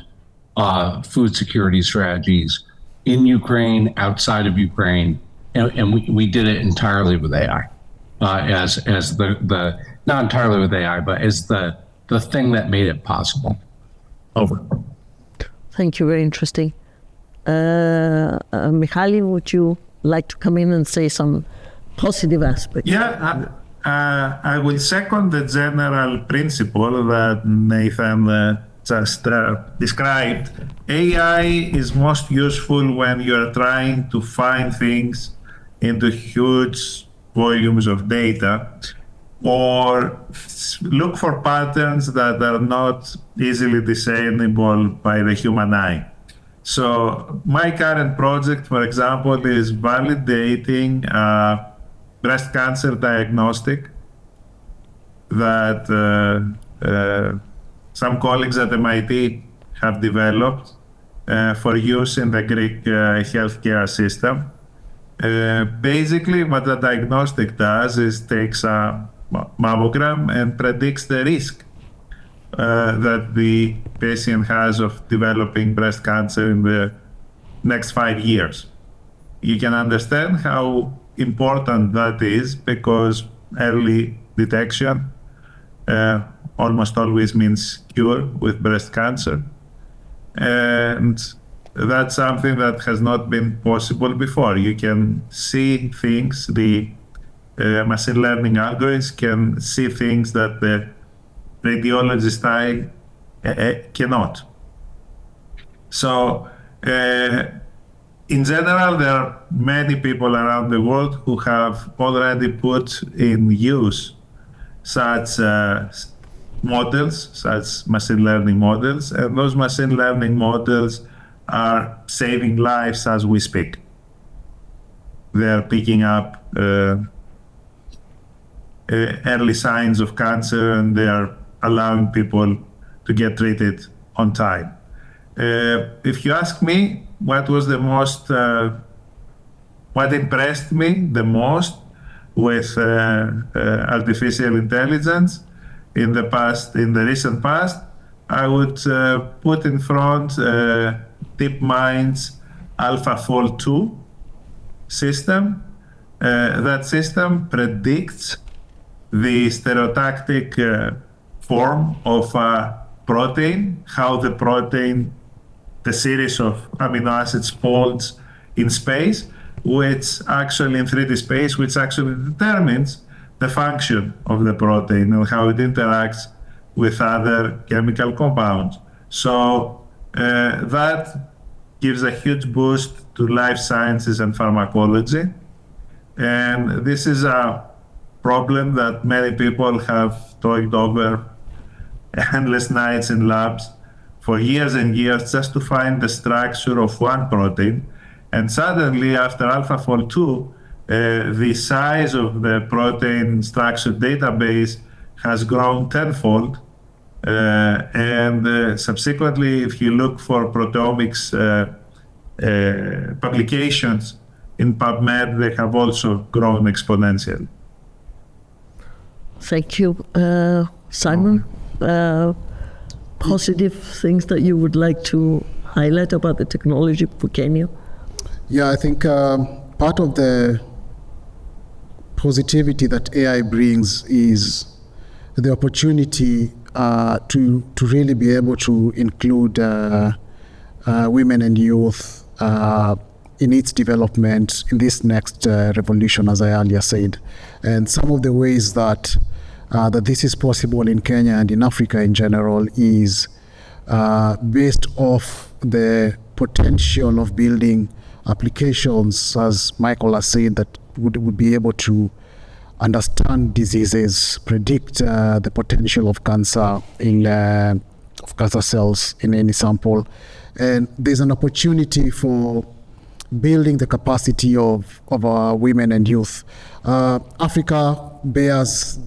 S3: food security strategies in Ukraine, outside of Ukraine, and we did it entirely with AI, as the not entirely with AI, but as the thing that made it possible. Over.
S2: Thank you. Very interesting. Michail, would you like to come in and say some positive aspects?
S4: Yeah, I will second the general principle that Nathan just described. AI is most useful when you're trying to find things into huge volumes of data, or look for patterns that are not easily discernible by the human eye. So my current project, for example, is validating breast cancer diagnostic that some colleagues at MIT have developed for use in the Greek healthcare system. Basically, what the diagnostic does is takes a mammogram and predicts the risk that the patient has of developing breast cancer in the next 5 years. You can understand how important that is, because early detection almost always means cure with breast cancer. And that's something that has not been possible before. You can see things, the machine learning algorithms can see things that the radiologist eye cannot. So in general, there are many people around the world who have already put in use such models, such machine learning models, and those machine learning models are saving lives as we speak. They're picking up early signs of cancer, and they are allowing people to get treated on time. If you ask me what was the most, what impressed me the most with artificial intelligence in the recent past, I would put in front DeepMind's AlphaFold 2 system. That system predicts the stereotactic form of a protein, how the protein, the series of amino acids folds in space, which actually in 3D space, which actually determines the function of the protein and how it interacts with other chemical compounds. So that gives a huge boost to life sciences and pharmacology. And this is a problem that many people have toiled over endless nights in labs for years and years just to find the structure of one protein. And suddenly, after AlphaFold 2, the size of the protein structure database has grown tenfold. And subsequently, if you look for proteomics publications in PubMed, they have also grown exponentially.
S2: Thank you. Simon, positive things that you would like to highlight about the technology for Kenya?
S5: Yeah, I think part of the positivity that AI brings is the opportunity to really be able to include women and youth in its development in this next revolution, as I earlier said. And some of the ways that this is possible in Kenya and in Africa in general is based off the potential of building applications, as Michael has said, that would be able to understand diseases, predict the potential of cancer of cancer cells in any sample. And there's an opportunity for building the capacity of our women and youth. Africa bears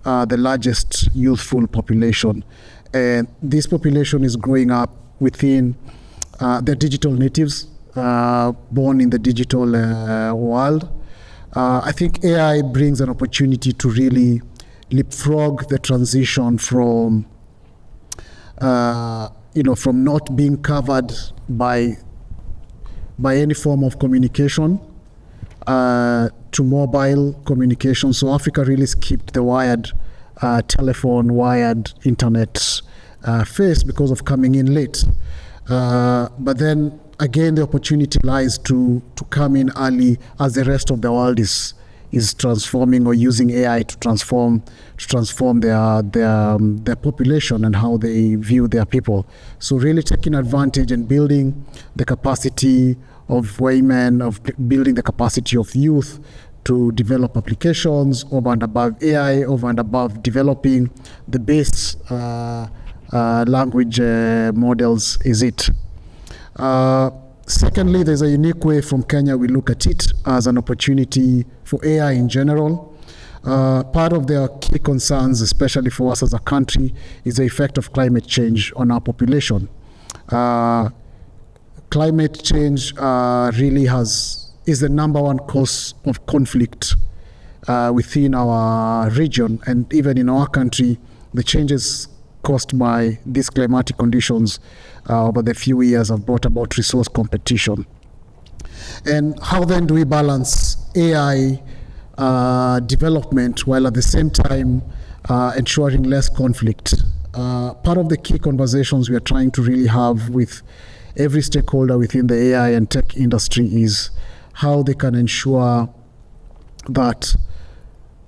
S5: the largest youthful population, and this population is growing up within the digital natives, born in the digital world. I think AI brings an opportunity to really leapfrog the transition from from not being covered by any form of communication to mobile communication. So Africa really skipped the wired telephone, wired internet phase because of coming in late. But then again, the opportunity lies to come in early as the rest of the world is transforming or using AI to transform their population and how they view their people. So really taking advantage and building the capacity of women, of building the capacity of youth to develop applications over and above AI, over and above developing the base language models is it. Secondly, there's a unique way from Kenya we look at it as an opportunity for AI in general. Part of their key concerns, especially for us as a country, is the effect of climate change on our population. Climate change really is the number one cause of conflict within our region, and even in our country, the changes caused by these climatic conditions over the few years have brought about resource competition. And how then do we balance AI development while at the same time ensuring less conflict? Part of the key conversations we are trying to really have with every stakeholder within the AI and tech industry is how they can ensure that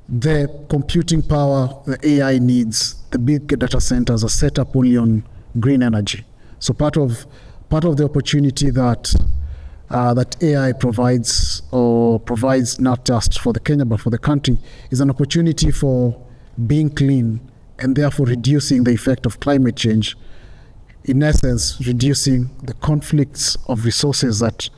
S5: the computing power the AI needs, the big data centers, are set up only on green energy. So part of the opportunity that AI provides not just for the Kenya but for the country is an opportunity for being clean and therefore reducing the effect of climate change. In essence, reducing the conflicts of resources that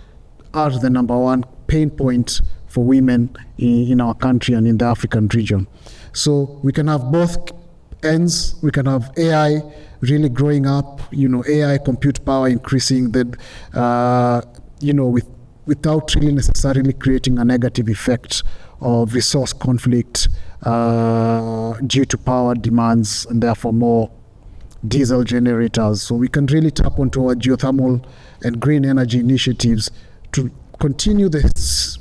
S5: are the number one pain point for women in our country and in the African region. So we can have both ends. We can have AI really growing up, AI compute power increasing without really necessarily creating a negative effect of resource conflict due to power demands and therefore more diesel generators. So we can really tap onto our geothermal and green energy initiatives to continue the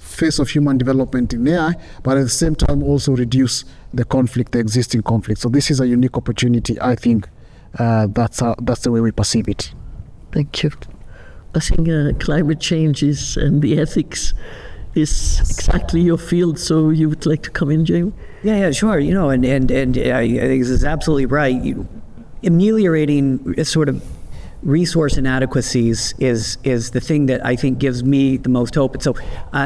S5: phase of human development in AI, but at the same time also reduce the existing conflict. So this is a unique opportunity. I think that's the way we perceive it.
S2: Thank you. I think climate change and the ethics is exactly your field, so you would like to come in, Jamie?
S6: Yeah, sure. And I think this is absolutely right. Ameliorating sort of resource inadequacies is the thing that I think gives me the most hope. And so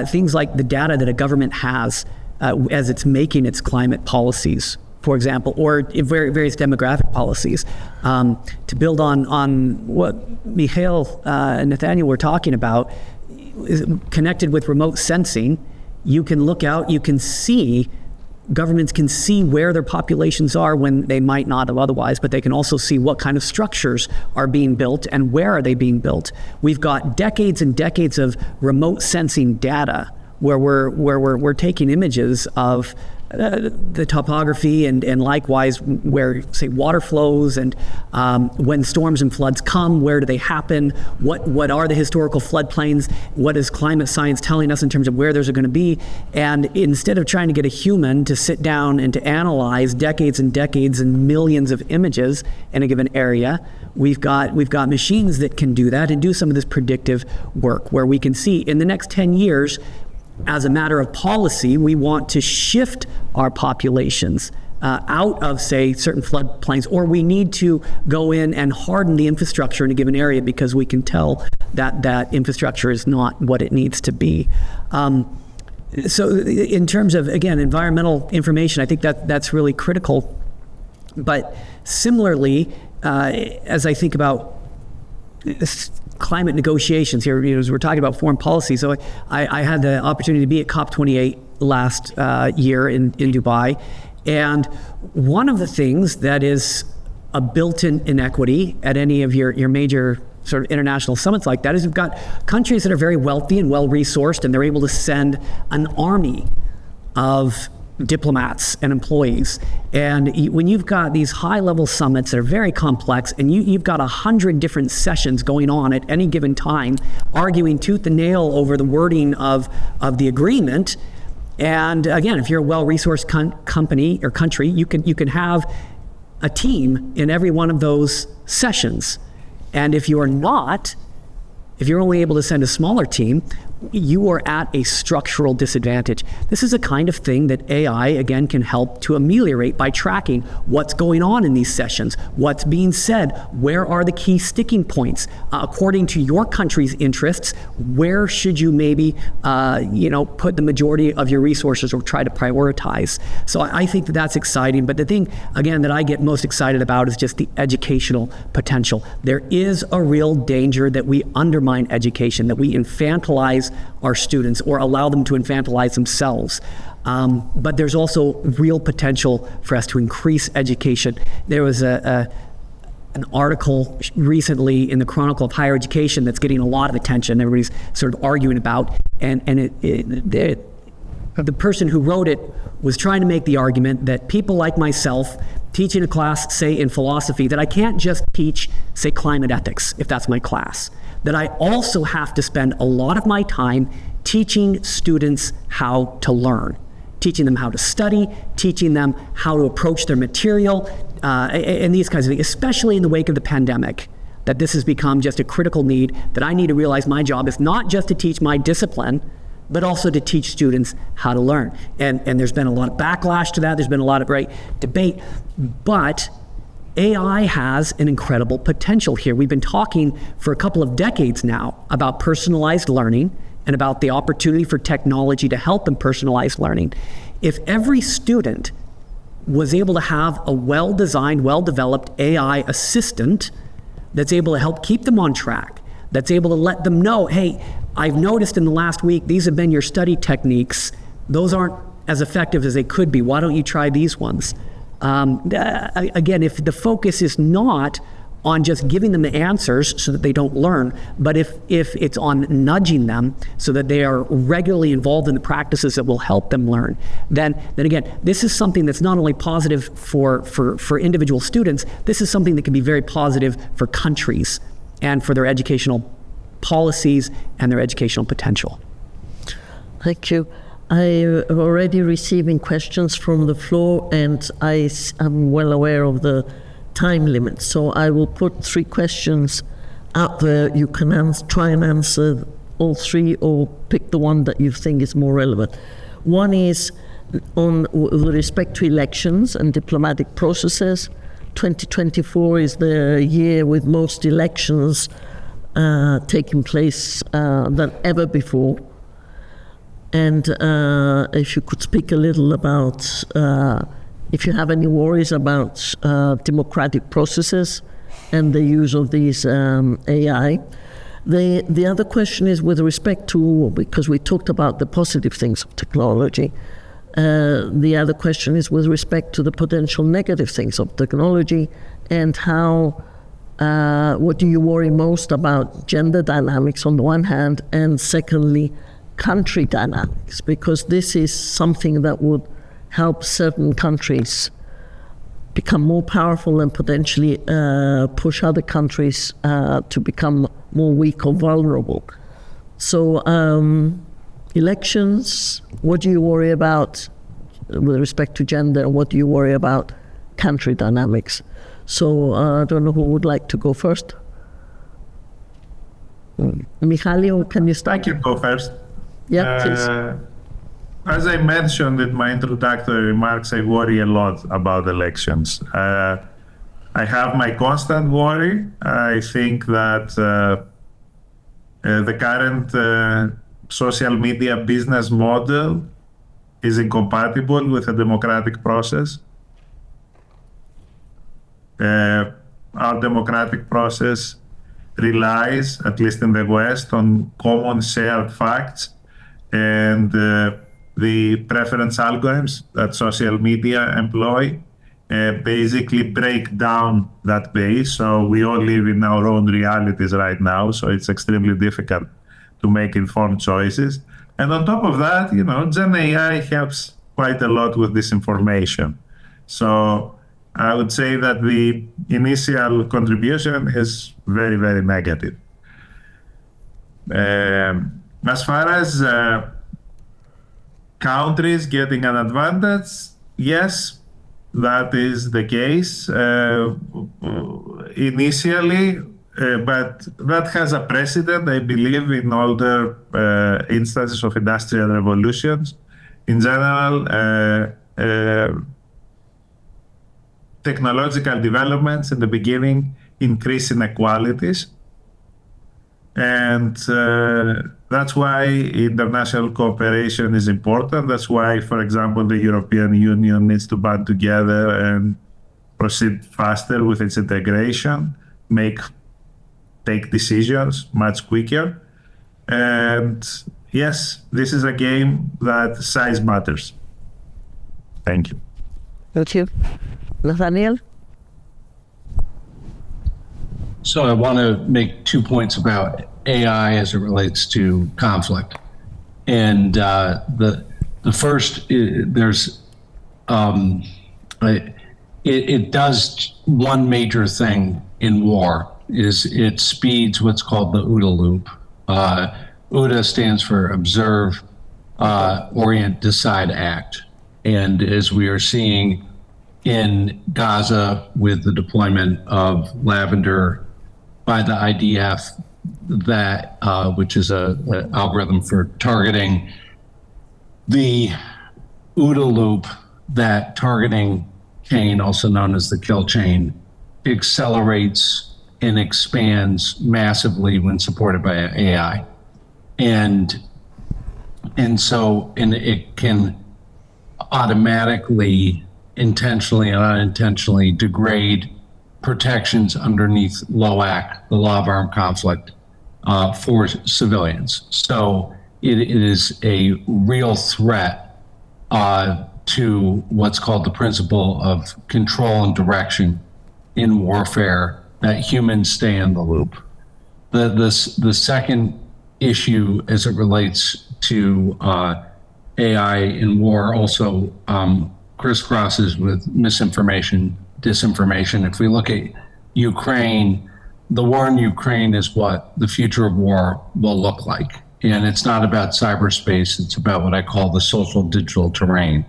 S6: things like the data that a government has as it's making its climate policies, for example, or various demographic policies, to build on what Michail and Nathanial were talking about, is connected with remote sensing. You can look out, you can see, governments can see where their populations are when they might not have otherwise, but they can also see what kind of structures are being built and where are they being built. We've got decades and decades of remote sensing data where we're taking images of the topography and likewise where, say, water flows and when storms and floods come, where do they happen? What are the historical floodplains? What is climate science telling us in terms of where those are going to be? And instead of trying to get a human to sit down and to analyze decades and decades and millions of images in a given area, we've got machines that can do that and do some of this predictive work where we can see in the next 10 years, as a matter of policy, we want to shift our populations out of, say, certain floodplains, or we need to go in and harden the infrastructure in a given area because we can tell that infrastructure is not what it needs to be. So in terms of, again, environmental information, I think that's really critical. But similarly, as I think about climate negotiations here, as we're talking about foreign policy. So I had the opportunity to be at COP28 last year in Dubai. And one of the things that is a built-in inequity at any of your major sort of international summits like that is you've got countries that are very wealthy and well-resourced, and they're able to send an army of diplomats and employees. And when you've got these high-level summits that are very complex, and you've got 100 different sessions going on at any given time, arguing tooth and nail over the wording of the agreement. And again, if you're a well-resourced company or country, you can have a team in every one of those sessions. And if you're only able to send a smaller team, you are at a structural disadvantage. This is a kind of thing that AI, again, can help to ameliorate by tracking what's going on in these sessions, what's being said, where are the key sticking points. According to your country's interests, where should you maybe put the majority of your resources or try to prioritize? So I think that that's exciting. But the thing, again, that I get most excited about is just the educational potential. There is a real danger that we undermine education, that we infantilize our students or allow them to infantilize themselves. But there's also real potential for us to increase education. There was an article recently in the Chronicle of Higher Education that's getting a lot of attention. Everybody's sort of arguing about, and the person who wrote it was trying to make the argument that people like myself teaching a class, say in philosophy, that I can't just teach, say, climate ethics, if that's my class, that I also have to spend a lot of my time teaching students how to learn, teaching them how to study, teaching them how to approach their material, and these kinds of things, especially in the wake of the pandemic, that this has become just a critical need, that I need to realize my job is not just to teach my discipline, but also to teach students how to learn. And there's been a lot of backlash to that. There's been a lot of debate, but AI has an incredible potential here. We've been talking for a couple of decades now about personalized learning and about the opportunity for technology to help in personalized learning. If every student was able to have a well-designed, well-developed AI assistant that's able to help keep them on track, that's able to let them know, hey, I've noticed in the last week, these have been your study techniques. Those aren't as effective as they could be. Why don't you try these ones? Again, if the focus is not on just giving them the answers so that they don't learn, but if it's on nudging them so that they are regularly involved in the practices that will help them learn, then again, this is something that's not only positive for individual students, this is something that can be very positive for countries and for their educational policies and their educational potential.
S2: Thank you. I'm already receiving questions from the floor, and I am well aware of the time limit. So I will put 3 questions out there. You can try and answer all 3 or pick the one that you think is more relevant. One is with respect to elections and diplomatic processes. 2024 is the year with most elections taking place than ever before. And if you could speak a little about if you have any worries about democratic processes and the use of these AI. The other question is with respect to, because we talked about the positive things of technology, the other question is with respect to the potential negative things of technology and how, what do you worry most about gender dynamics on the one hand, and secondly, country dynamics, because this is something that would help certain countries become more powerful and potentially push other countries to become more weak or vulnerable. So elections, what do you worry about with respect to gender, and what do you worry about country dynamics? So I don't know who would like to go first. Michail, can you start?
S4: I can go first.
S2: Yeah, please.
S4: As I mentioned in my introductory remarks, I worry a lot about elections. I have my constant worry. I think that the current social media business model is incompatible with a democratic process. Our democratic process relies, at least in the West, on common shared facts, and the preference algorithms that social media employ basically break down that base. So we all live in our own realities right now, so it's extremely difficult to make informed choices. And on top of that, Gen AI helps quite a lot with disinformation. So I would say that the initial contribution is very, very negative. As far as countries getting an advantage, yes, that is the case initially, but that has a precedent, I believe, in older instances of industrial revolutions. In general, technological developments in the beginning increase inequalities. And that's why international cooperation is important. That's why, for example, the European Union needs to band together and proceed faster with its integration, take decisions much quicker. And yes, this is a game that size matters. Thank you.
S2: Thank you. Nathaniel?
S3: So I want to make 2 points about AI as it relates to conflict. And the first, it does one major thing in war, is it speeds what's called the OODA loop. OODA stands for Observe, Orient, Decide, Act. And as we are seeing in Gaza with the deployment of Lavender by the IDF, that which is an algorithm for targeting, the OODA loop, that targeting chain, also known as the kill chain, accelerates and expands massively when supported by AI. And it can automatically, intentionally and unintentionally degrade protections underneath LOAC, the Law of Armed Conflict, for civilians. So it is a real threat to what's called the principle of control and direction in warfare, that humans stay in the loop. The second issue as it relates to AI in war also crisscrosses with misinformation, disinformation. If we look at Ukraine, the war in Ukraine is what the future of war will look like. And it's not about cyberspace, it's about what I call the social digital terrain,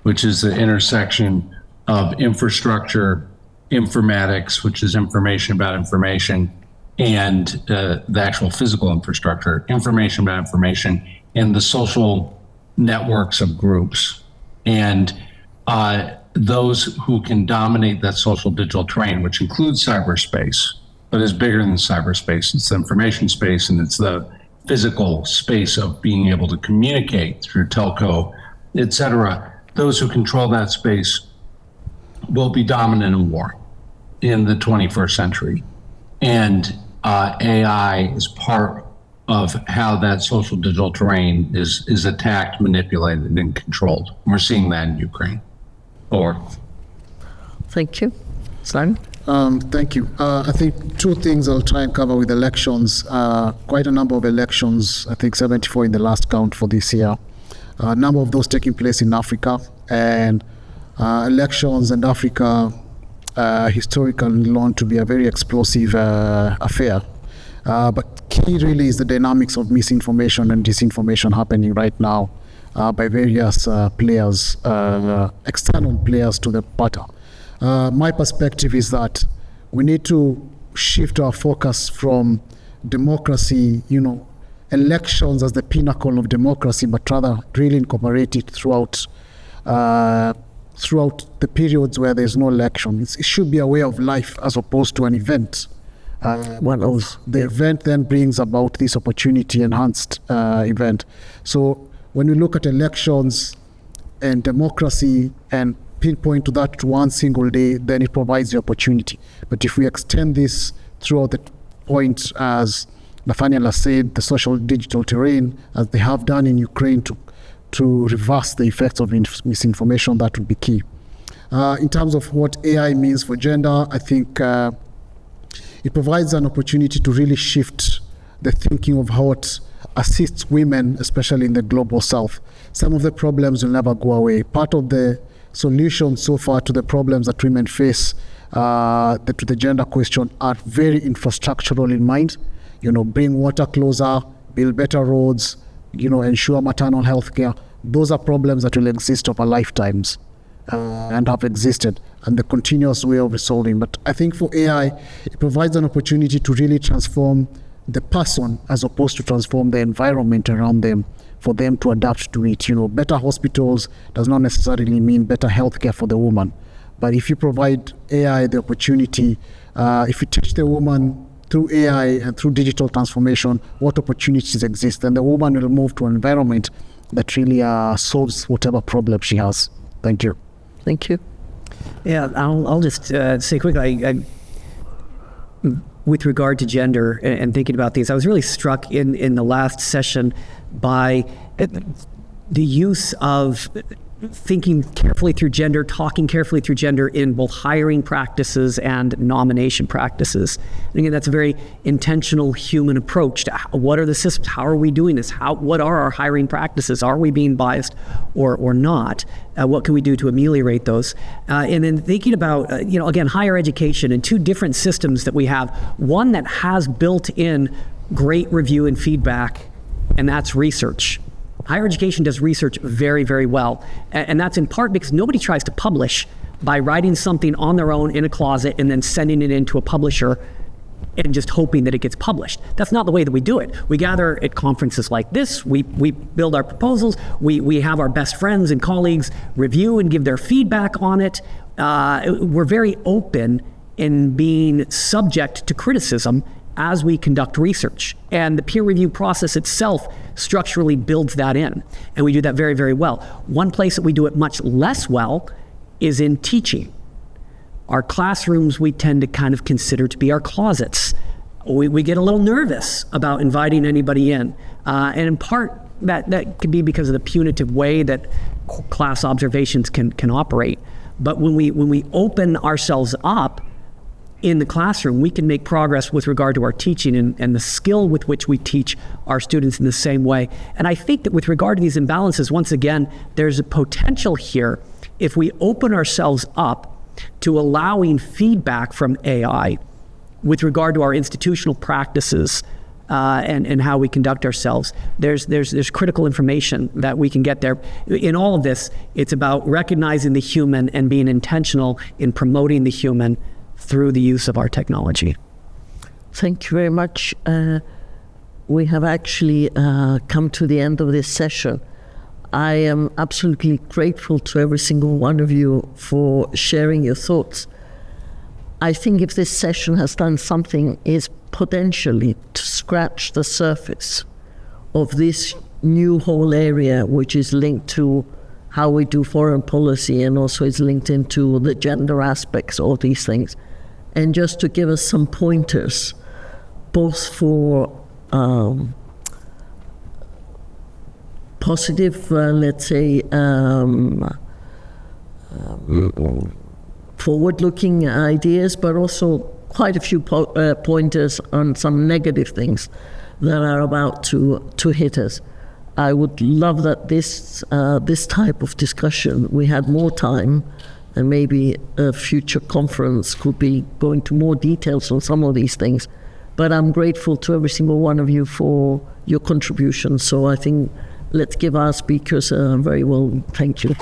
S3: which is the intersection of infrastructure, informatics, which is information about information, and the actual physical infrastructure, information about information, and the social networks of groups. And those who can dominate that social digital terrain, which includes cyberspace, but is bigger than cyberspace. It's the information space, and it's the physical space of being able to communicate through telco, et cetera. Those who control that space will be dominant in war in the 21st century. And AI is part of how that social digital terrain is attacked, manipulated, and controlled. We're seeing that in Ukraine.
S2: Thank you. Simon?
S5: Thank you. I think two things I'll try and cover with elections. Quite a number of elections, I think 74 in the last count for this year. A number of those taking place in Africa. And elections in Africa historically known to be a very explosive affair. But key really is the dynamics of misinformation and disinformation happening right now by various players, external players to the party. My perspective is that we need to shift our focus from democracy, elections as the pinnacle of democracy, but rather really incorporate it throughout the periods where there's no election. It should be a way of life as opposed to an event. The event then brings about this opportunity enhanced event. So when we look at elections and democracy and pinpoint to that one single day, then it provides the opportunity. But if we extend this throughout the point, as Nathanial has said, the social digital terrain, as they have done in Ukraine to reverse the effects of misinformation, that would be key. In terms of what AI means for gender, I think it provides an opportunity to really shift the thinking of what assists women, especially in the global south. Some of the problems will never go away. Part of the solution so far to the problems that women face to the gender question are very infrastructural in mind. Bring water closer, build better roads, ensure maternal health care. Those are problems that will exist over lifetimes and have existed, and the continuous way of resolving. But I think for AI, it provides an opportunity to really transform the person as opposed to transform the environment around them, for them to adapt to it. Better hospitals does not necessarily mean better healthcare for the woman. But if you provide AI the opportunity, if you teach the woman through AI and through digital transformation what opportunities exist, then the woman will move to an environment that really solves whatever problem she has. Thank you.
S2: Thank you.
S6: Yeah, I'll just say quickly, I with regard to gender and thinking about these, I was really struck in the last session by the use of thinking carefully through gender, talking carefully through gender in both hiring practices and nomination practices. And again, that's a very intentional human approach to what are the systems, how are we doing this, what are our hiring practices, are we being biased or not, what can we do to ameliorate those, and then thinking about, again, higher education and two different systems that we have, one that has built in great review and feedback, and that's research. Higher education does research very, very well. And that's in part because nobody tries to publish by writing something on their own in a closet and then sending it into a publisher and just hoping that it gets published. That's not the way that we do it. We gather at conferences like this, we build our proposals, we have our best friends and colleagues review and give their feedback on it. We're very open in being subject to criticism as we conduct research. And the peer review process itself structurally builds that in. And we do that very, very well. One place that we do it much less well is in teaching. Our classrooms we tend to kind of consider to be our closets. We get a little nervous about inviting anybody in. And in part, that could be because of the punitive way that class observations can operate. But when we open ourselves up in the classroom, we can make progress with regard to our teaching and the skill with which we teach our students in the same way. And I think that with regard to these imbalances, once again, there's a potential here if we open ourselves up to allowing feedback from AI with regard to our institutional practices and how we conduct ourselves. There's critical information that we can get there. In all of this, it's about recognizing the human and being intentional in promoting the human through the use of our technology.
S2: Thank you very much. We have actually come to the end of this session. I am absolutely grateful to every single one of you for sharing your thoughts. I think if this session has done something, is potentially to scratch the surface of this new whole area, which is linked to how we do foreign policy and also is linked into the gender aspects of these things. And just to give us some pointers, both for positive, let's say, forward-looking ideas, but also quite a few pointers on some negative things that are about to hit us. I would love that this type of discussion, we had more time, and maybe a future conference could be going to more details on some of these things. But I'm grateful to every single one of you for your contribution. So I think let's give our speakers a very well thank you.